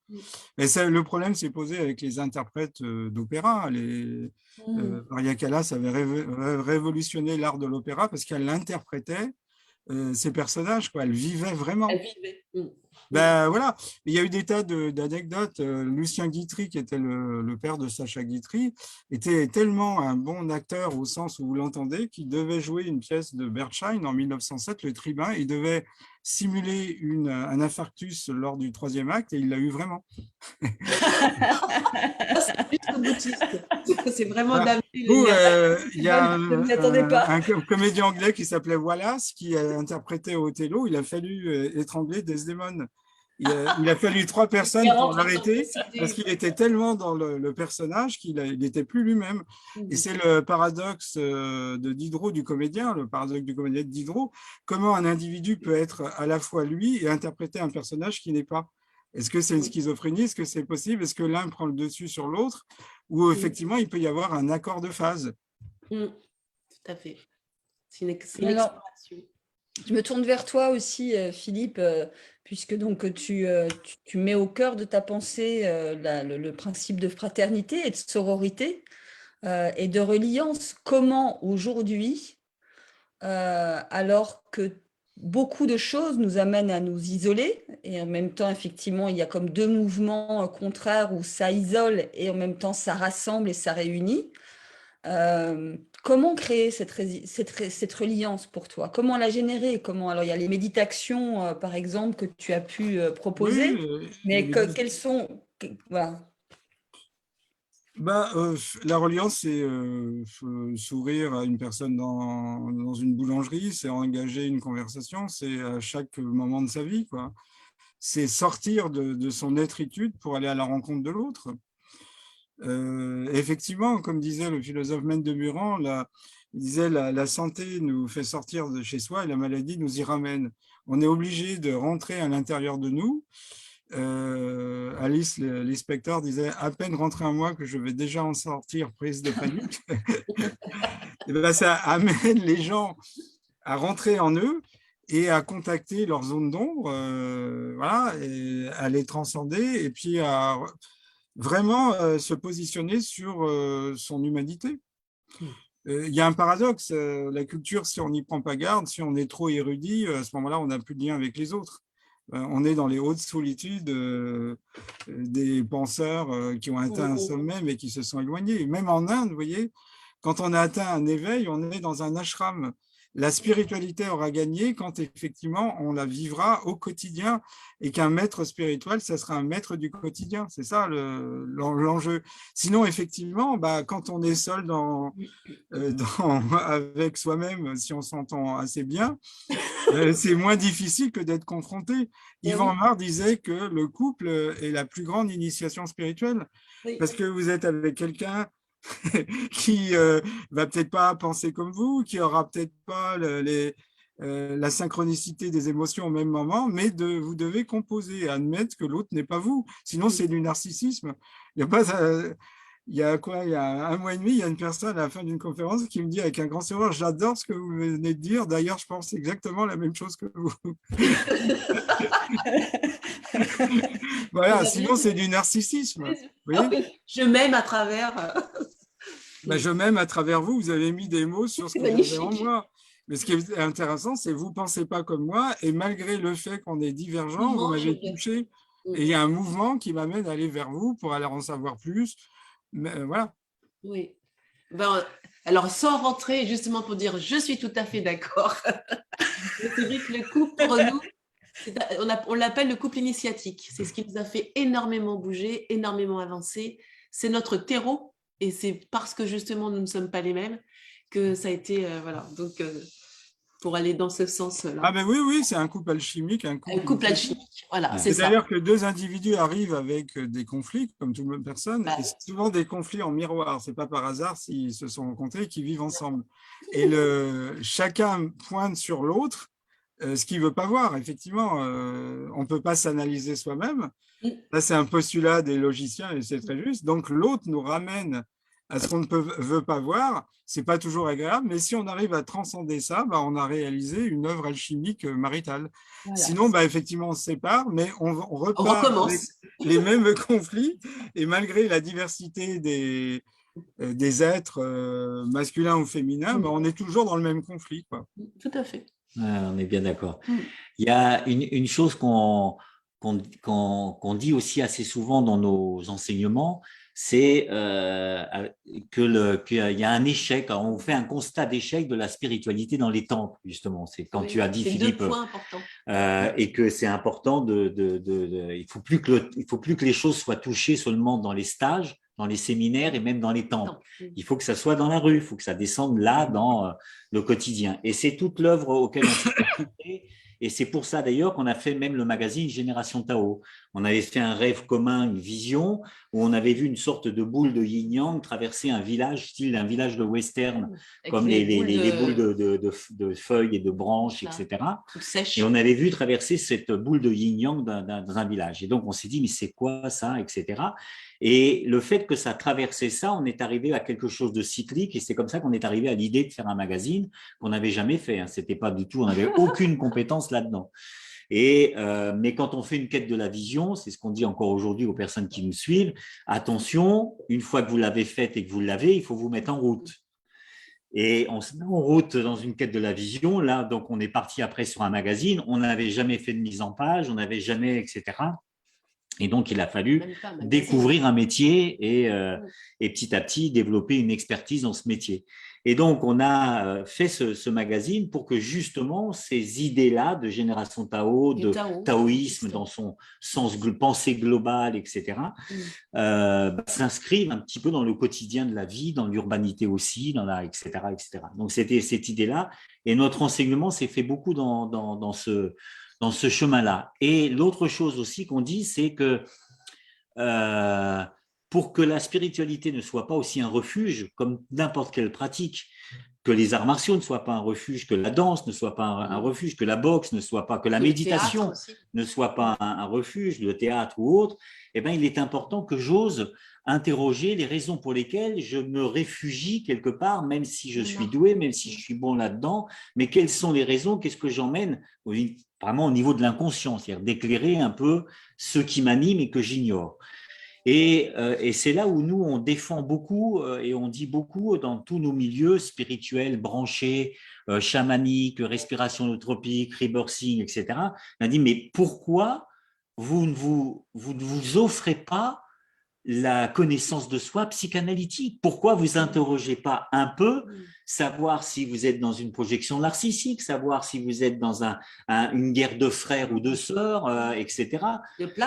Et le problème s'est posé avec les interprètes d'opéra. Maria Callas avait révolutionné l'art de l'opéra parce qu'elle interprétait ces personnages, quoi. Elle vivait vraiment. Elle vivait. Ben voilà, il y a eu des tas d'anecdotes. Lucien Guitry, qui était le père de Sacha Guitry, était tellement un bon acteur au sens où vous l'entendez, qu'il devait jouer une pièce de Berghain en 1907, Le Tribun. Il devait simuler un infarctus lors du 3e acte, et il l'a eu vraiment. C'est juste boutiste. C'est vraiment Ah, d'amener ou, les... il y a Je ne m'y attendais pas. un comédien anglais qui s'appelait Wallace qui a interprété Othello. Il a fallu étrangler Desdemone. Il a fallu 3 personnes pour l'arrêter parce qu'il était tellement dans le personnage qu'il n'était plus lui-même. Et c'est le paradoxe de Diderot, du comédien, le paradoxe du comédien de Diderot. Comment un individu peut être à la fois lui et interpréter un personnage qui n'est pas. Est-ce que c'est une schizophrénie? Est-ce que c'est possible? Est-ce que l'un prend le dessus sur l'autre? Ou effectivement, il peut y avoir un accord de phase? Tout à fait. C'est une Alors, exploration. je me tourne vers toi aussi, Philippe, puisque donc tu mets au cœur de ta pensée le principe de fraternité et de sororité et de reliance. Comment aujourd'hui, alors que beaucoup de choses nous amènent à nous isoler, et en même temps, effectivement, il y a comme 2 mouvements contraires où ça isole et en même temps ça rassemble et ça réunit. Comment créer cette reliance pour toi? Comment la générer? Alors, il y a les méditations, par exemple, que tu as pu proposer, Oui, mais quelles sont... Voilà. la reliance, c'est sourire à une personne dans une boulangerie, c'est engager une conversation, c'est à chaque moment de sa vie, quoi. C'est sortir de son être-itude pour aller à la rencontre de l'autre. Effectivement, comme disait le philosophe Mendes-Muran, il disait la santé nous fait sortir de chez soi et la maladie nous y ramène. On est obligé de rentrer à l'intérieur de nous. Alice Lispector disait à peine rentré en moi que je vais déjà en sortir prise de panique. Et ben, ça amène les gens à rentrer en eux et à contacter leurs zones d'ombre, voilà, et à les transcender et puis à vraiment se positionner sur son humanité. Il y a un paradoxe, la culture, si on n'y prend pas garde, si on est trop érudit, à ce moment-là, on n'a plus de lien avec les autres. On est dans les hautes solitudes des penseurs qui ont atteint un sommet mais qui se sont éloignés. Même en Inde, vous voyez, quand on a atteint un éveil, on est dans un ashram. La spiritualité aura gagné quand effectivement on la vivra au quotidien et qu'un maître spirituel, ça sera un maître du quotidien. C'est ça l'enjeu. Sinon, effectivement, quand on est seul avec soi-même, si on s'entend assez bien, c'est moins difficile que d'être confronté. Yvan Amar disait que le couple est la plus grande initiation spirituelle parce que vous êtes avec quelqu'un qui va peut-être pas penser comme vous, qui aura peut-être pas la synchronicité des émotions au même moment, mais vous devez composer et admettre que l'autre n'est pas vous. Sinon, c'est du narcissisme. Il y a pas... Il y a 1 mois et demi, il y a une personne à la fin d'une conférence qui me dit avec un grand sourire, j'adore ce que vous venez de dire, d'ailleurs, je pense exactement la même chose que vous. Voilà, sinon c'est du narcissisme. Vous voyez, je m'aime à travers... je m'aime à travers vous, vous avez mis des mots sur ce que j'avais en moi. Mais ce qui est intéressant, c'est que vous ne pensez pas comme moi, et malgré le fait qu'on est divergents, vous m'avez touché. Et il y a un mouvement qui m'amène à aller vers vous pour aller en savoir plus. Mais, voilà. Oui. Alors, sans rentrer, justement pour dire je suis tout à fait d'accord. C'est vrai que le couple, pour nous, on l'appelle le couple initiatique. C'est ce qui nous a fait énormément bouger, énormément avancer. C'est notre terreau et c'est parce que justement nous ne sommes pas les mêmes que ça a été, voilà. Donc, pour aller dans ce sens-là. Ah ben oui, c'est un couple alchimique. Un couple alchimique, voilà, c'est ça. C'est-à-dire que 2 individus arrivent avec des conflits, comme toute personne, et c'est souvent des conflits en miroir. Ce n'est pas par hasard s'ils se sont rencontrés et qu'ils vivent ensemble. Et chacun pointe sur l'autre ce qu'il ne veut pas voir. Effectivement, on ne peut pas s'analyser soi-même. Là, c'est un postulat des logiciens et c'est très juste. Donc, l'autre nous ramène à ce qu'on ne veut pas voir. Ce n'est pas toujours agréable, mais si on arrive à transcender ça, on a réalisé une œuvre alchimique maritale. Voilà. Sinon, effectivement, on se sépare, mais on repart avec les mêmes conflits. Et malgré la diversité des êtres masculins ou féminins, on est toujours dans le même conflit, quoi. Tout à fait. On est bien d'accord. Il y a une chose qu'on dit aussi assez souvent dans nos enseignements, c'est qu'il y a un échec. On fait un constat d'échec de la spiritualité dans les temples, justement. C'est quand tu as dit, Philippe, 2 points importants. Et que c'est important il faut plus que les choses soient touchées seulement dans les stages, dans les séminaires et même dans les temples. Non. Il faut que ça soit dans la rue, il faut que ça descende là dans le quotidien. Et c'est toute l'œuvre auquel on s'est confronté. Et c'est pour ça d'ailleurs qu'on a fait même le magazine Génération Tao. On avait fait un rêve commun, une vision, où on avait vu une sorte de boule de yin-yang traverser un village, style un village de western, Avec comme les boules de de feuilles et de branches, Là. etc. toutes sèches. Et on avait vu traverser cette boule de yin-yang dans un village. Et donc, on s'est dit, mais c'est quoi ça, etc. Et le fait que ça traversait ça, on est arrivé à quelque chose de cyclique. Et c'est comme ça qu'on est arrivé à l'idée de faire un magazine qu'on n'avait jamais fait. C'était pas du tout, on n'avait aucune compétence là-dedans. Mais quand on fait une quête de la vision, c'est ce qu'on dit encore aujourd'hui aux personnes qui nous suivent, attention, une fois que vous l'avez faite et que vous l'avez, il faut vous mettre en route. Et on se met en route dans une quête de la vision. Là, donc, on est parti après sur un magazine. On n'avait jamais fait de mise en page, on n'avait jamais, etc. Et donc, il a fallu découvrir un métier et petit à petit développer une expertise dans ce métier. Et donc, on a fait ce magazine pour que justement ces idées-là de génération Tao, de taoïsme dans son sens pensée globale, etc., s'inscrivent un petit peu dans le quotidien de la vie, dans l'urbanité aussi, etc., etc. Donc, c'était cette idée-là. Et notre enseignement s'est fait beaucoup dans ce chemin-là. Et l'autre chose aussi qu'on dit, c'est que pour que la spiritualité ne soit pas aussi un refuge comme n'importe quelle pratique, que les arts martiaux ne soient pas un refuge, que la danse ne soit pas un refuge, que la boxe ne soit pas, que la méditation ne soit pas un refuge, le théâtre ou autre, eh bien, il est important que j'ose interroger les raisons pour lesquelles je me réfugie quelque part, même si je suis doué, même si je suis bon là-dedans, mais quelles sont les raisons, qu'est-ce que j'emmène vraiment au niveau de l'inconscient, c'est-à-dire d'éclairer un peu ce qui m'anime et que j'ignore. Et c'est là où nous, on défend beaucoup et on dit beaucoup dans tous nos milieux spirituels, branchés, chamaniques, respiration nootropique, rebirthing, etc. On a dit, mais pourquoi vous ne vous offrez pas la connaissance de soi psychanalytique? Pourquoi vous interrogez pas un peu, savoir si vous êtes dans une projection narcissique, savoir si vous êtes dans une guerre de frères ou de sœurs, etc.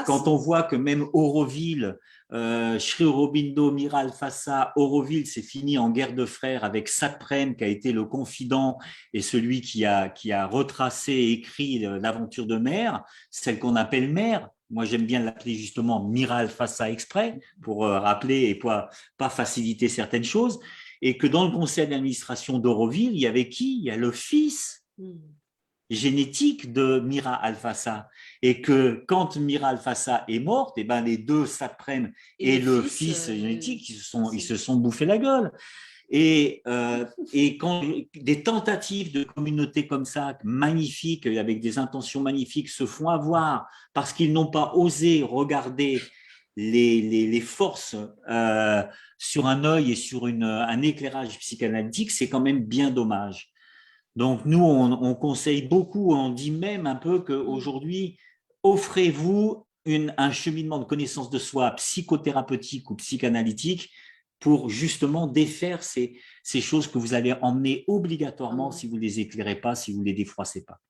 Quand on voit que même Auroville, Sri Aurobindo, Mira Alfassa, Auroville s'est fini en guerre de frères avec Satprem qui a été le confident et celui qui a retracé et écrit l'aventure de Mère, celle qu'on appelle Mère. Moi, j'aime bien l'appeler justement Mira Alfassa exprès pour rappeler et pas faciliter certaines choses. Et que dans le conseil d'administration d'Auroville, il y avait qui? Il y a le fils génétique de Mira Alfassa. Et que quand Mira Alfassa est morte, eh ben, les deux Satprem et le fils génétique, ils se sont bouffés la gueule. Et quand des tentatives de communautés comme ça, magnifiques, avec des intentions magnifiques, se font avoir parce qu'ils n'ont pas osé regarder les forces sur un œil et sur un éclairage psychanalytique, c'est quand même bien dommage. Donc nous, on conseille beaucoup, on dit même un peu qu'aujourd'hui, offrez-vous un cheminement de connaissance de soi psychothérapeutique ou psychanalytique pour justement défaire ces choses que vous allez emmener obligatoirement si vous ne les éclairez pas, si vous ne les défroissez pas.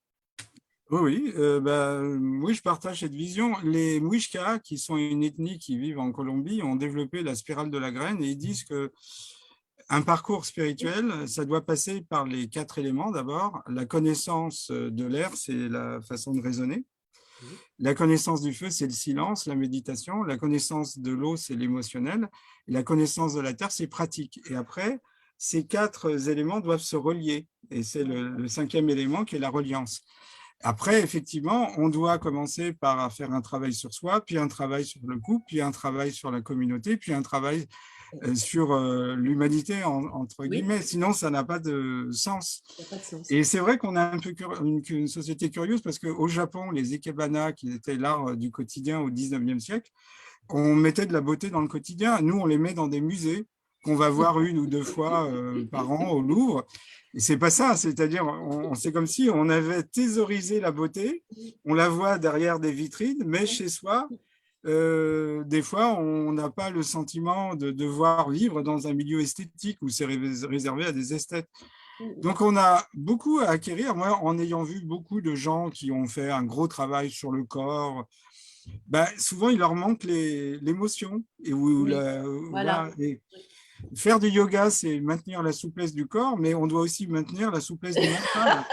Oui, oui, je partage cette vision. Les Muisca, qui sont une ethnie qui vivent en Colombie, ont développé la spirale de la graine et ils disent que un parcours spirituel, ça doit passer par les 4 éléments d'abord. La connaissance de l'air, c'est la façon de raisonner. La connaissance du feu, c'est le silence, la méditation. La connaissance de l'eau, c'est l'émotionnel. La connaissance de la terre, c'est pratique. Et après, ces 4 éléments doivent se relier. Et c'est le 5e élément qui est la reliance. Après, effectivement, on doit commencer par faire un travail sur soi, puis un travail sur le couple, puis un travail sur la communauté, puis un travail sur l'humanité, entre guillemets. Sinon, ça n'a pas de sens. Et c'est vrai qu'on a un peu une société curieuse parce qu'au Japon, les ikebana, qui étaient l'art du quotidien au 19e siècle, on mettait de la beauté dans le quotidien. Nous, on les met dans des musées qu'on va voir 1 ou 2 fois par an au Louvre. Et c'est pas ça, c'est-à-dire, c'est comme si on avait thésaurisé la beauté, on la voit derrière des vitrines, mais chez soi, des fois, on n'a pas le sentiment de devoir vivre dans un milieu esthétique où c'est réservé à des esthètes. Donc, on a beaucoup à acquérir. Moi, en ayant vu beaucoup de gens qui ont fait un gros travail sur le corps, Souvent, il leur manque l'émotion. Oui. Voilà. Voilà. Et faire du yoga, c'est maintenir la souplesse du corps, mais on doit aussi maintenir la souplesse du mental.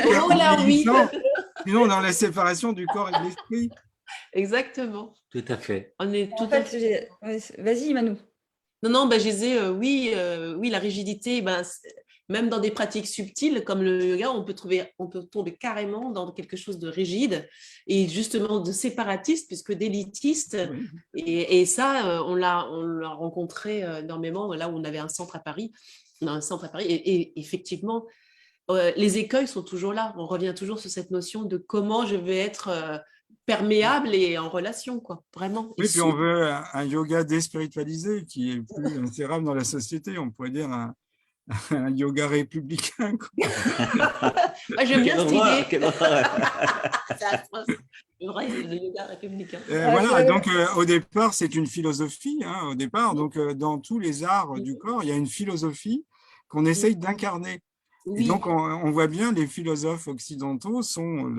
Oh En là, oui. vieillissant, sinon, on est dans la séparation du corps et de l'esprit. Exactement. Tout à fait. On est tout En à fait, fait. vas-y, Manu. Non, je disais, oui, oui, la rigidité, même dans des pratiques subtiles comme le yoga, on peut tomber carrément dans quelque chose de rigide et justement de séparatiste, puisque d'élitiste. Oui. Et ça, on l'a rencontré énormément là où on avait un centre à Paris. On a un centre à Paris. Et effectivement, les écueils sont toujours là. On revient toujours sur cette notion de comment je vais être perméable et en relation, quoi, vraiment. Oui, puis on veut un yoga déspiritualisé qui est plus insérable dans la société. On pourrait dire un yoga républicain, quoi. Moi, j'aime bien Quelle cette horreur, idée. quelle horreur. C'est atroce. C'est vrai, le yoga républicain. Voilà, donc au départ, c'est une philosophie. Au départ, donc dans tous les arts du corps, il y a une philosophie qu'on essaye d'incarner. Et Oui, donc, on voit bien, les philosophes occidentaux sont,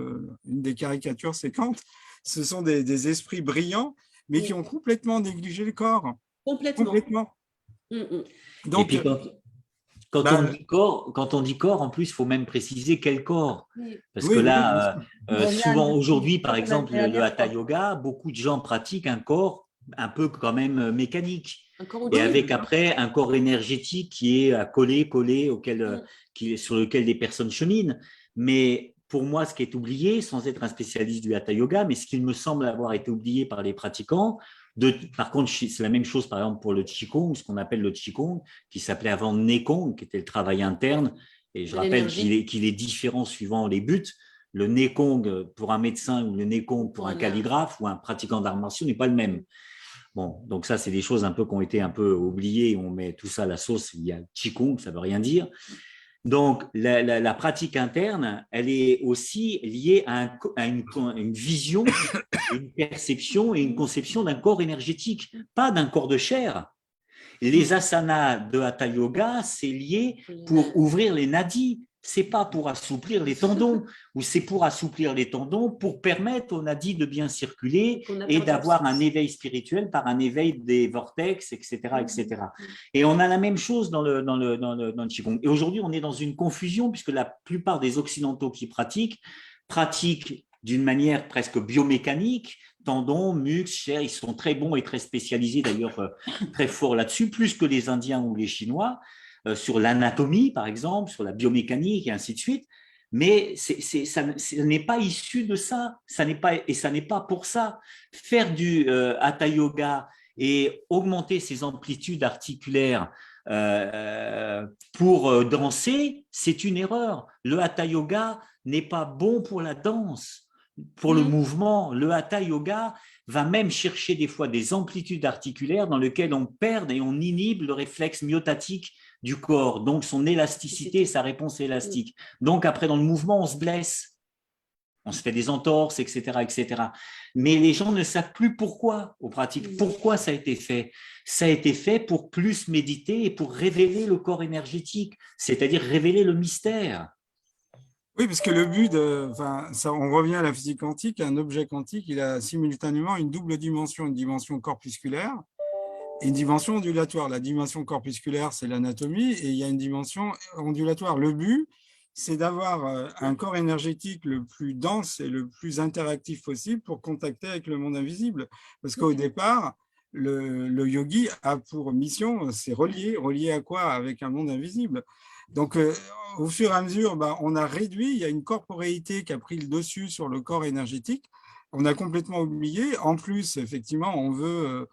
une des caricatures, c'est Kant, ce sont des esprits brillants, mais qui ont complètement négligé le corps. complètement. Complètement. Mm. Et Donc, puis quand on dit corps, en plus, il faut même préciser quel corps. Oui. Parce oui, que oui, là, souvent aujourd'hui, par la exemple, le dernière hatha fois. yoga, beaucoup de gens pratiquent un corps un peu quand même mécanique. Encore Et autre avec après un corps énergétique qui est collé sur lequel des personnes cheminent. Mais pour moi, ce qui est oublié, sans être un spécialiste du hatha yoga, mais ce qui me semble avoir été oublié par les pratiquants, par contre, c'est la même chose, par exemple, pour le Qigong, ce qu'on appelle le Qigong, qui s'appelait avant Nekong, qui était le travail interne. Et je rappelle qu'il est différent suivant les buts. Le Nekong pour un médecin ou le Nekong pour un calligraphe ou un pratiquant d'arts martiaux n'est pas le même. Bon, donc ça, c'est des choses un peu qui ont été un peu oubliées. On met tout ça à la sauce. Il y a Qigong, ça ne veut rien dire. Donc, la pratique interne, elle est aussi liée à une vision, une perception et une conception d'un corps énergétique, pas d'un corps de chair. Les asanas de Hatha Yoga, c'est lié pour ouvrir les nadis. C'est pas pour assouplir les tendons, ou c'est pour assouplir les tendons pour permettre aux nadis de bien circuler et d'avoir un éveil spirituel par un éveil des vortex, etc., etc. Et on a la même chose dans le Qigong. Et aujourd'hui, on est dans une confusion puisque la plupart des Occidentaux qui pratiquent d'une manière presque biomécanique, tendons, muscles, chair, ils sont très bons et très spécialisés d'ailleurs, très forts là-dessus, plus que les Indiens ou les Chinois, sur l'anatomie par exemple, sur la biomécanique et ainsi de suite. Mais ça n'est pas issu de ça, ça n'est pas pour ça. Faire du hatha yoga et augmenter ses amplitudes articulaires pour danser, c'est une erreur. Le hatha yoga n'est pas bon pour la danse. Pour le mouvement, le hatha yoga va même chercher des fois des amplitudes articulaires dans lesquelles on perd et on inhibe le réflexe myotatique du corps, donc son élasticité, sa réponse élastique. Donc après, dans le mouvement, on se blesse, on se fait des entorses, etc., etc. Mais les gens ne savent plus pourquoi, aux pratiques, pourquoi ça a été fait. Ça a été fait pour plus méditer et pour révéler le corps énergétique, c'est-à-dire révéler le mystère. Oui, parce que le but, on revient à la physique quantique, un objet quantique, il a simultanément une double dimension, une dimension corpusculaire et une dimension ondulatoire. La dimension corpusculaire, c'est l'anatomie, et il y a une dimension ondulatoire. Le but, c'est d'avoir un corps énergétique le plus dense et le plus interactif possible pour contacter avec le monde invisible. Parce qu'au départ, le yogi a pour mission, c'est relier à quoi? Avec un monde invisible. Donc, au fur et à mesure, on a réduit, il y a une corporéité qui a pris le dessus sur le corps énergétique. On a complètement oublié. En plus, effectivement, on veut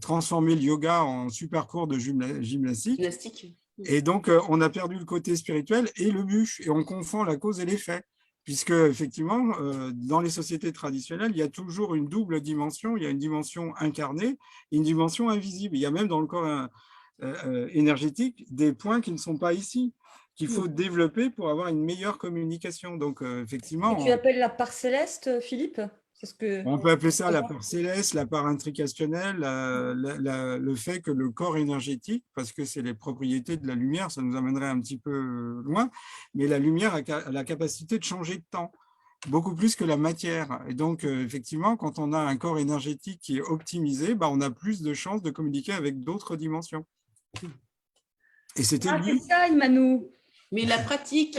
transformer le yoga en super cours de gymnastique. Et donc, on a perdu le côté spirituel et le but, et on confond la cause et l'effet. Puisque, effectivement, dans les sociétés traditionnelles, il y a toujours une double dimension. Il y a une dimension incarnée et une dimension invisible. Il y a même dans le corps énergétique des points qui ne sont pas ici, qu'il faut développer pour avoir une meilleure communication. Donc, effectivement… Et tu appelles la part céleste, Philippe? On peut appeler ça la part céleste, la part intricationnelle, le fait que le corps énergétique, parce que c'est les propriétés de la lumière, ça nous amènerait un petit peu loin, mais la lumière a la capacité de changer de temps. beaucoup plus que la matière. Et donc, effectivement, quand on a un corps énergétique qui est optimisé, on a plus de chances de communiquer avec d'autres dimensions. Et c'était Ah, lui. c'est ça, Imanou. Mais la pratique,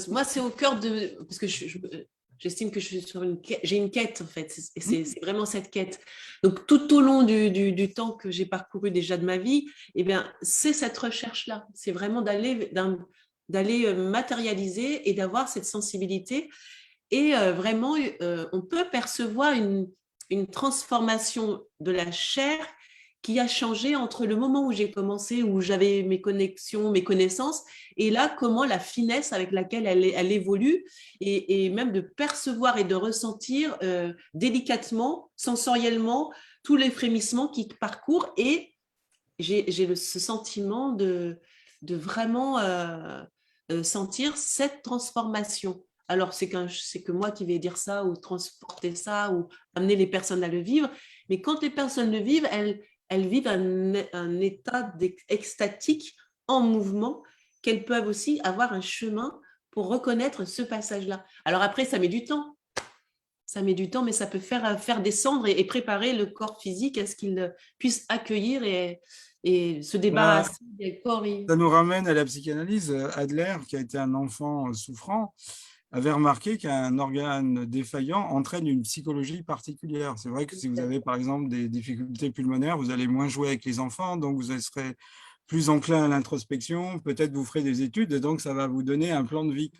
moi, c'est au cœur de... Parce que j'estime que je suis sur j'ai une quête, en fait. C'est vraiment cette quête. Donc, tout au long du temps que j'ai parcouru déjà de ma vie, eh bien, c'est cette recherche-là. C'est vraiment d'aller matérialiser et d'avoir cette sensibilité. Et vraiment, on peut percevoir une transformation de la chair qui a changé entre le moment où j'ai commencé, où j'avais mes connexions, mes connaissances, et là, comment la finesse avec laquelle elle évolue, et même de percevoir et de ressentir délicatement, sensoriellement, tous les frémissements qui parcourent, et j'ai ce sentiment de vraiment sentir cette transformation. Alors, c'est que moi qui vais dire ça, ou transporter ça, ou amener les personnes à le vivre, mais quand les personnes le vivent, elles vivent un état extatique en mouvement, qu'elles peuvent aussi avoir un chemin pour reconnaître ce passage-là. Alors après, ça met du temps. Ça met du temps, mais ça peut faire descendre et préparer le corps physique à ce qu'il puisse accueillir et se débarrasser des corps. Ça nous ramène à la psychanalyse. Adler, qui a été un enfant souffrant, avait remarqué qu'un organe défaillant entraîne une psychologie particulière. C'est vrai que si vous avez, par exemple, des difficultés pulmonaires, vous allez moins jouer avec les enfants, donc vous serez plus enclin à l'introspection, peut-être vous ferez des études, et donc ça va vous donner un plan de vie.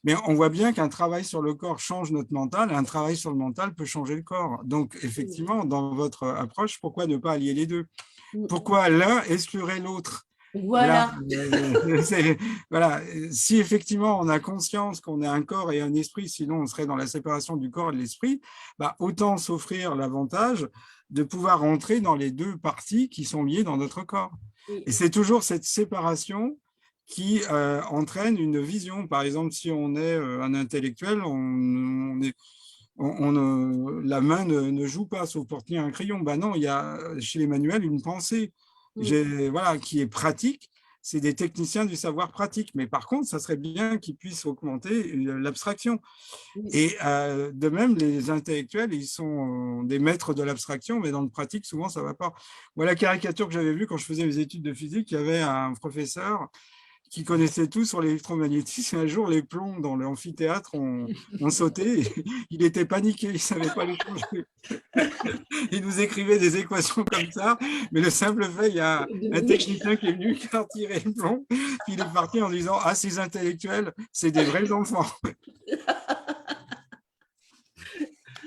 Mais on voit bien qu'un travail sur le corps change notre mental, et un travail sur le mental peut changer le corps. Donc, effectivement, dans votre approche, pourquoi ne pas allier les deux? Pourquoi l'un exclurait l'autre? Voilà. Voilà. Si effectivement on a conscience qu'on a un corps et un esprit, sinon on serait dans la séparation du corps et de l'esprit, autant s'offrir l'avantage de pouvoir entrer dans les deux parties qui sont liées dans notre corps. Et c'est toujours cette séparation qui entraîne une vision. Par exemple, si on est un intellectuel, la main ne joue pas, sauf pour tenir un crayon. Non, il y a chez les manuels une pensée qui est pratique. C'est des techniciens du savoir pratique. Mais par contre, ça serait bien qu'ils puissent augmenter l'abstraction. Et de même, les intellectuels, ils sont des maîtres de l'abstraction, mais dans le pratique, souvent, ça ne va pas. Moi, la caricature que j'avais vue quand je faisais mes études de physique, il y avait un professeur qui connaissait tout sur l'électromagnétisme. Un jour, les plombs dans l'amphithéâtre ont sauté. Il était paniqué, il ne savait pas les changer. Il nous écrivait des équations comme ça, mais le simple fait, il y a un technicien qui est venu qui a retiré le plomb, puis il est parti en disant « Ah, ces intellectuels, c'est des vrais enfants ».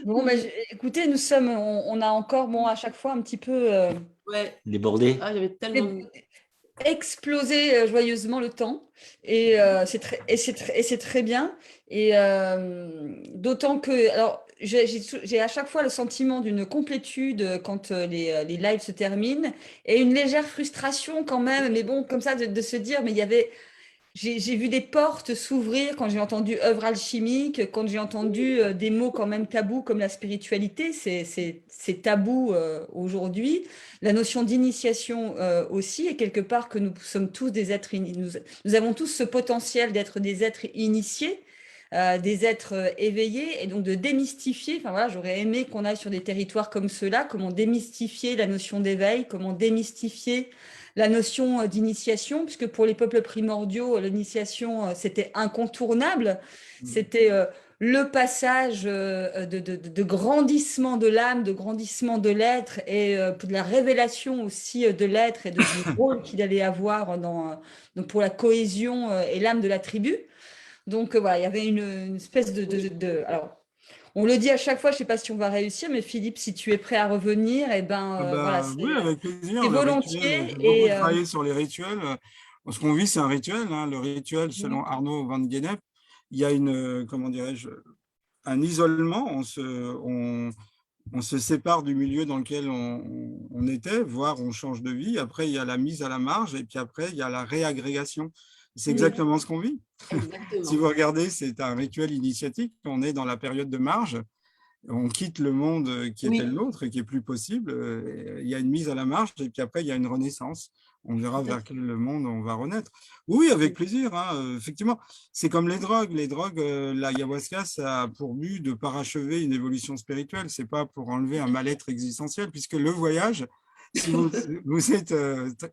Bon, écoutez, on a encore, à chaque fois un petit peu débordé. J'avais tellement... explosé joyeusement le temps, et c'est très bien. Et d'autant que, alors, j'ai à chaque fois le sentiment d'une complétude quand les lives se terminent, et une légère frustration quand même, mais bon, comme ça, de se dire, mais il y avait... J'ai vu des portes s'ouvrir quand j'ai entendu œuvre alchimique, quand j'ai entendu des mots quand même tabous comme la spiritualité, c'est tabou aujourd'hui. La notion d'initiation aussi, et quelque part que nous sommes tous des êtres, nous avons tous ce potentiel d'être des êtres initiés, des êtres éveillés, et donc de démystifier. Enfin voilà, j'aurais aimé qu'on aille sur des territoires comme ceux-là, comment démystifier la notion d'éveil, comment démystifier la notion d'initiation, puisque pour les peuples primordiaux, l'initiation, c'était incontournable. C'était le passage de grandissement de l'âme, de grandissement de l'être, et de la révélation aussi de l'être et du rôle qu'il allait avoir donc pour la cohésion et l'âme de la tribu. Donc voilà, il y avait une espèce alors, on le dit à chaque fois, je ne sais pas si on va réussir, mais Philippe, si tu es prêt à revenir, voilà, oui, avec plaisir. c'est volontiers. J'ai beaucoup travaillé sur les rituels. Ce qu'on vit, c'est un rituel. Le rituel, selon Arnaud van Gennep, il y a comment dirais-je, un isolement. On se sépare du milieu dans lequel on était, voire on change de vie. Après, il y a la mise à la marge, et puis après, il y a la réagrégation. C'est exactement ce qu'on vit. Si vous regardez, c'est un rituel initiatique. On est dans la période de marge. On quitte le monde qui était Oui. le nôtre et qui est plus possible. Il y a une mise à la marche et puis après, il y a une renaissance. On verra Tout à vers quel monde on va renaître. Oui, avec plaisir, hein, effectivement. C'est comme les drogues. Les drogues, l'ayahuasca, ça a pour but de parachever une évolution spirituelle. C'est pas pour enlever un mal-être existentiel, puisque le voyage, si vous êtes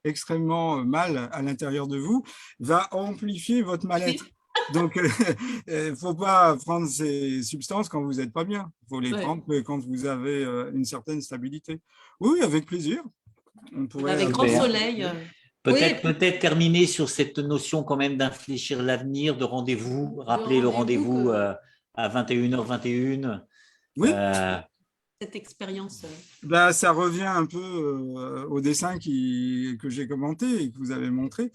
extrêmement mal à l'intérieur de vous, va amplifier votre mal-être. Donc, il ne faut pas prendre ces substances quand vous n'êtes pas bien. Il faut les Ouais. prendre quand vous avez une certaine stabilité. Oui, avec plaisir. On pourrait Avec grand Super. soleil. Peut-être terminer sur cette notion quand même d'infléchir l'avenir, de rendez-vous, rappeler le rendez-vous à 21h21. Oui, Cette expérience. bah, ça revient un peu au dessin que j'ai commenté et que vous avez montré.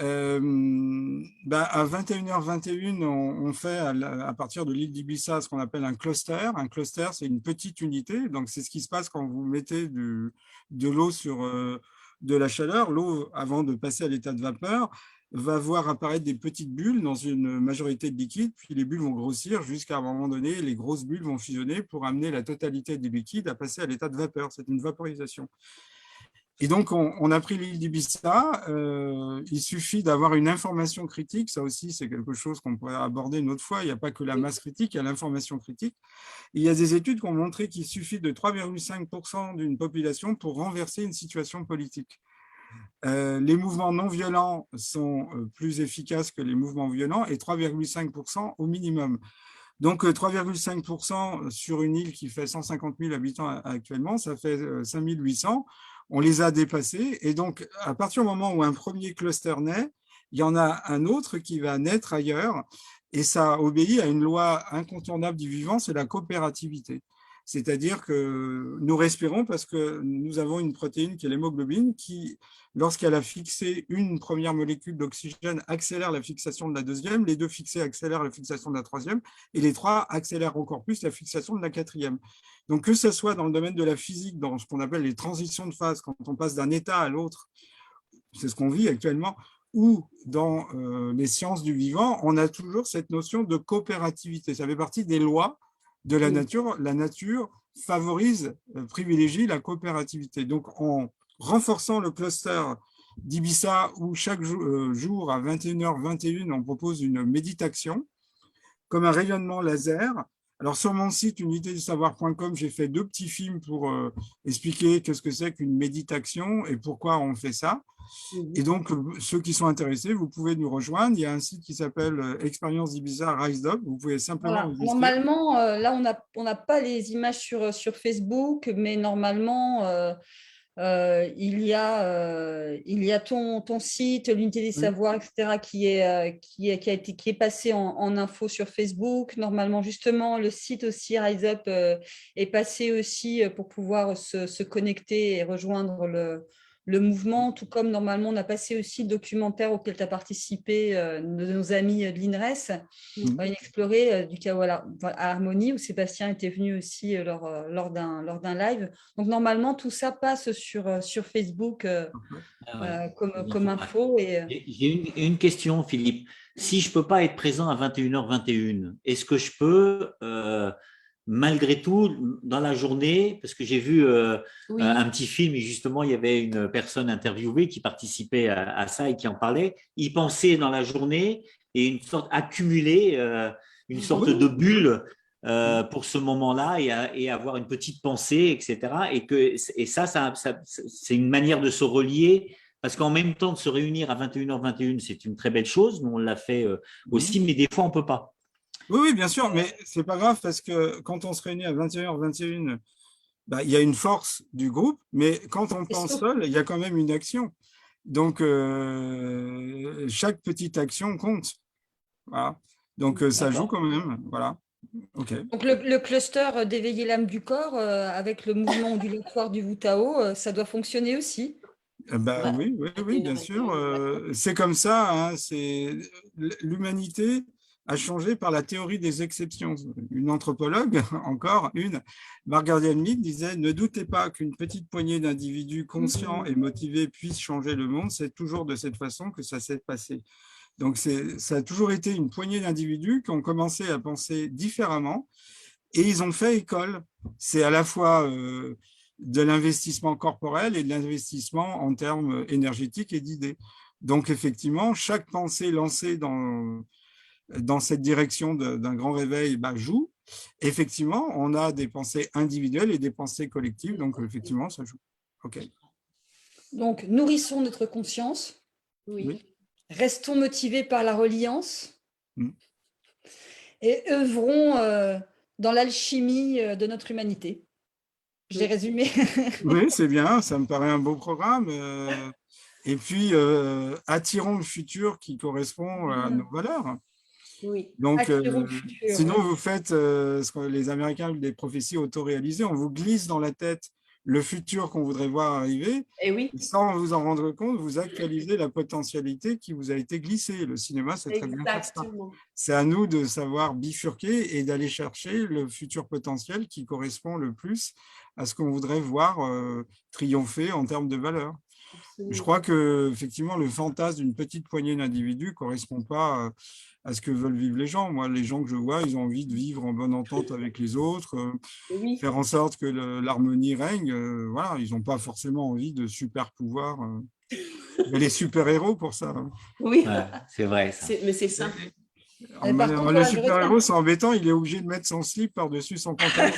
Bah, à 21h21, on fait à partir de l'île d'Ibiza ce qu'on appelle un cluster. Un cluster, c'est une petite unité. Donc, c'est ce qui se passe quand vous mettez de l'eau sur de la chaleur. L'eau, avant de passer à l'état de vapeur, va voir apparaître des petites bulles dans une majorité de liquides. Puis les bulles vont grossir jusqu'à un moment donné, les grosses bulles vont fusionner pour amener la totalité du liquide à passer à l'état de vapeur. C'est une vaporisation. Et donc, on a pris l'île d'Ibiza. Il suffit d'avoir une information critique. Ça aussi, c'est quelque chose qu'on pourrait aborder une autre fois. Il n'y a pas que la masse critique, il y a l'information critique. Et il y a des études qui ont montré qu'il suffit de 3,5% d'une population pour renverser une situation politique. Les mouvements non violents sont plus efficaces que les mouvements violents et 3,5% au minimum. Donc, 3,5% sur une île qui fait 150 000 habitants actuellement, ça fait 5 800. On les a dépassés. Et donc, à partir du moment où un premier cluster naît, il y en a un autre qui va naître ailleurs. Et ça obéit à une loi incontournable du vivant, c'est la coopérativité. C'est-à-dire que nous respirons parce que nous avons une protéine qui est l'hémoglobine qui, lorsqu'elle a fixé une première molécule d'oxygène, accélère la fixation de la deuxième, les deux fixés accélèrent la fixation de la troisième, et les trois accélèrent encore plus la fixation de la quatrième. Donc, que ce soit dans le domaine de la physique, dans ce qu'on appelle les transitions de phase, quand on passe d'un état à l'autre, c'est ce qu'on vit actuellement, ou dans les sciences du vivant, on a toujours cette notion de coopérativité. Ça fait partie des lois de la nature. La nature favorise, privilégie la coopérativité. Donc, en renforçant le cluster d'Ibiza, où chaque jour à 21h21, on propose une méditation, comme un rayonnement laser. Alors, sur mon site unitédusavoir.com, j'ai fait 2 petits films pour expliquer qu'est-ce que c'est qu'une méditation et pourquoi on fait ça. Et donc, ceux qui sont intéressés, vous pouvez nous rejoindre. Il y a un site qui s'appelle Expérience d'Ibiza Rise Up. Vous pouvez simplement Voilà. Normalement, là, on n'a pas les images sur Facebook, mais normalement, il y a ton site, l'unité des savoirs, etc., qui est passé en info sur Facebook. Normalement, justement, le site aussi Rise Up est passé aussi pour pouvoir se connecter et rejoindre le mouvement, tout comme normalement on a passé aussi le documentaire auquel tu as participé de nos amis de l'INRES, Inexploré du Kawala à Harmonie, où Sébastien était venu aussi lors d'un live. Donc normalement tout ça passe sur Facebook comme info. J'ai une question, Philippe. Si je ne peux pas être présent à 21h21, est-ce que je peux malgré tout, dans la journée, parce que j'ai vu un petit film et justement, il y avait une personne interviewée qui participait à ça et qui en parlait, y penser dans la journée et une sorte accumuler une sorte de bulle pour ce moment-là et avoir une petite pensée, etc. Et ça, c'est une manière de se relier. Parce qu'en même temps de se réunir à 21h21, c'est une très belle chose. Nous, on l'a fait aussi, mais des fois, on ne peut pas. Oui, bien sûr, mais ce n'est pas grave parce que quand on se réunit à 21h21, bah, il y a une force du groupe, mais quand on pense seul, il y a quand même une action. Donc, chaque petite action compte. Voilà. Donc, ça joue quand même. Voilà. Okay. Donc, le cluster d'éveiller l'âme du corps avec le mouvement ondulatoire du Wu-Tao, ça doit fonctionner aussi. Bah, oui, bien sûr. C'est comme ça. Hein, l'humanité a changé par la théorie des exceptions. Une anthropologue, encore une, Margaret Mead, disait « Ne doutez pas qu'une petite poignée d'individus conscients et motivés puisse changer le monde. C'est toujours de cette façon que ça s'est passé. » Donc, ça a toujours été une poignée d'individus qui ont commencé à penser différemment et ils ont fait école. C'est à la fois de l'investissement corporel et de l'investissement en termes énergétiques et d'idées. Donc, effectivement, chaque pensée lancée dans cette direction d'un grand réveil joue. Effectivement, on a des pensées individuelles et des pensées collectives, donc effectivement, ça joue. OK. Donc, nourrissons notre conscience. Oui. Restons motivés par la reliance. Mm. Et œuvrons dans l'alchimie de notre humanité. J'ai résumé. Oui, c'est bien, ça me paraît un beau programme. Et puis, attirons le futur qui correspond à nos valeurs. Oui. Donc, Attirons le futur, sinon, ouais. vous faites ce que les Américains appellent des prophéties autoréalisées. On vous glisse dans la tête le futur qu'on voudrait voir arriver. Et oui. Et sans vous en rendre compte, vous actualisez la potentialité qui vous a été glissée. Le cinéma, c'est très bien faire ça. Exactement. C'est à nous de savoir bifurquer et d'aller chercher le futur potentiel qui correspond le plus à ce qu'on voudrait voir triompher en termes de valeurs. Absolument. Je crois que effectivement, le fantasme d'une petite poignée d'individus ne correspond pas à ce que veulent vivre les gens. Moi, les gens que je vois, ils ont envie de vivre en bonne entente avec les autres, Oui. faire en sorte que l'harmonie règne. Voilà, ils n'ont pas forcément envie de super pouvoirs. Il y a les super-héros pour ça. Oui. Ouais, c'est vrai, ça. Mais c'est ça. Mais par contre, Le voilà, je super-héros, c'est embêtant, il est obligé de mettre son slip par-dessus son pantalon.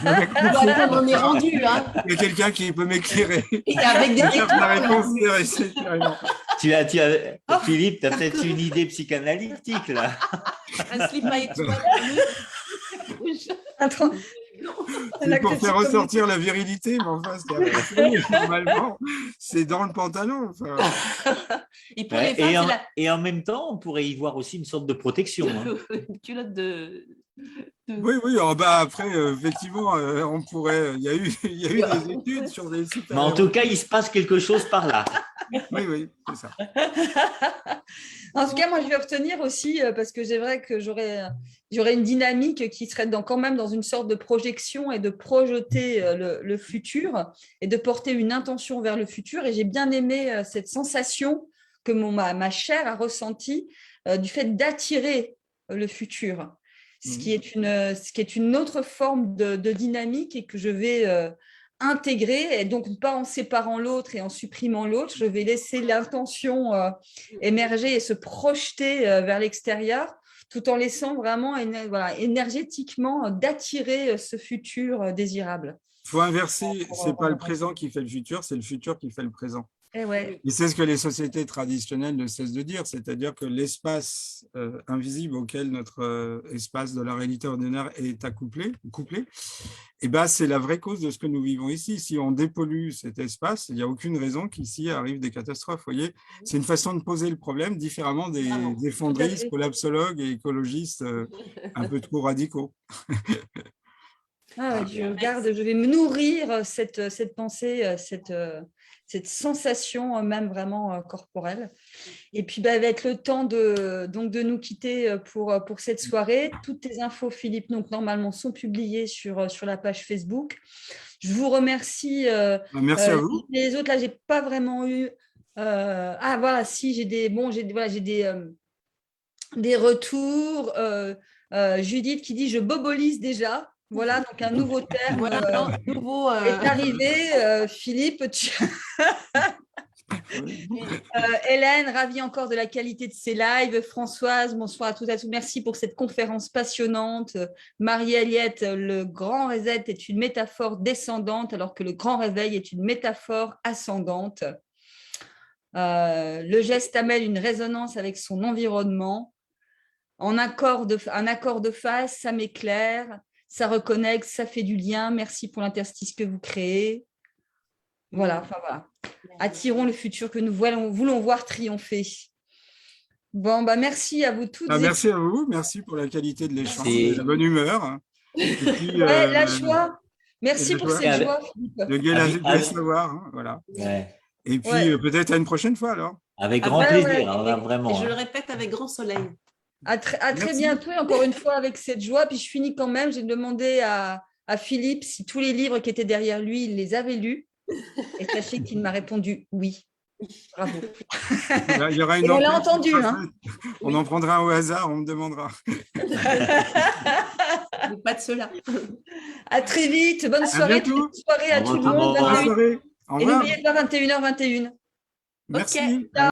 Voilà, on en est rendu. Hein. Il y a quelqu'un qui peut m'éclairer. Et avec des Je cherche la réponse étoiles. directe, carrément. Philippe, tu as peut-être une idée psychanalytique, là. Un slip à étoiles. Attends. C'est pour faire ressortir la virilité, mais enfin, normalement, c'est dans le pantalon. Enfin. Et pour les femmes, et en même temps, on pourrait y voir aussi une sorte de protection. Hein. une culotte de... Oui, après, effectivement, on pourrait. Il y a eu des études sur des super. Mais en tout cas, il se passe quelque chose par là. Oui, c'est ça. En tout cas, moi, je vais retenir aussi, parce que c'est vrai que j'aurais une dynamique qui serait quand même dans une sorte de projection et de projeter le futur et de porter une intention vers le futur. Et j'ai bien aimé cette sensation que ma chair a ressentie du fait d'attirer le futur, ce qui est une autre forme de dynamique et que je vais intégrer, et donc pas en séparant l'autre et en supprimant l'autre, je vais laisser l'intention émerger et se projeter vers l'extérieur, tout en laissant vraiment énergétiquement d'attirer ce futur désirable. Il faut inverser, ce n'est pas le présent qui fait le futur, c'est le futur qui fait le présent. Ouais. Et c'est ce que les sociétés traditionnelles ne cessent de dire, c'est-à-dire que l'espace invisible auquel notre espace de la réalité ordinaire est couplé, et c'est la vraie cause de ce que nous vivons ici. Si on dépollue cet espace, il n'y a aucune raison qu'ici arrivent des catastrophes. Vous voyez, c'est une façon de poser le problème différemment des effondristes, collapsologues et écologistes un peu trop radicaux. Je vais me nourrir cette pensée, cette sensation même vraiment corporelle. Et puis, va être le temps de nous quitter pour cette soirée. Toutes tes infos, Philippe, donc normalement sont publiées sur la page Facebook. Je vous remercie. Merci à vous. Les autres, là, j'ai pas vraiment eu. J'ai des retours. Judith qui dit je bobolise déjà. Voilà, donc un nouveau terme est arrivé. Philippe, Hélène, ravie encore de la qualité de ces lives. Françoise, bonsoir à toutes et à tous. Merci pour cette conférence passionnante. Marie-Aliette, le grand reset est une métaphore descendante alors que le grand réveil est une métaphore ascendante. Le geste amène une résonance avec son environnement. Un accord de phase, ça m'éclaire. Ça reconnecte, ça fait du lien. Merci pour l'interstice que vous créez. Voilà. Attirons le futur que nous voulons voir triompher. Bon, merci à vous toutes. Merci à vous. Merci pour la qualité de l'échange et la bonne humeur. Et puis, la joie. Merci pour cette joie, Philippe. Le gai savoir. Hein, voilà. Ouais. Et puis, peut-être à une prochaine fois, alors. Avec grand plaisir, vraiment. Et je le répète, avec grand soleil. À très bientôt, encore une fois, avec cette joie. Puis je finis quand même. J'ai demandé à Philippe si tous les livres qui étaient derrière lui, il les avait lus. Et sachez qu'il m'a répondu oui. Bravo. Il y aura une on l'a entendu. On en prendra un au hasard, on me demandera. Pas de cela. À très vite. Bonne soirée. bientôt. Bonne soirée à Au tout le revoir. monde. Au revoir. Bonne soirée. Au Et revoir. n'oubliez pas 21h21. Merci. Ok. Ciao.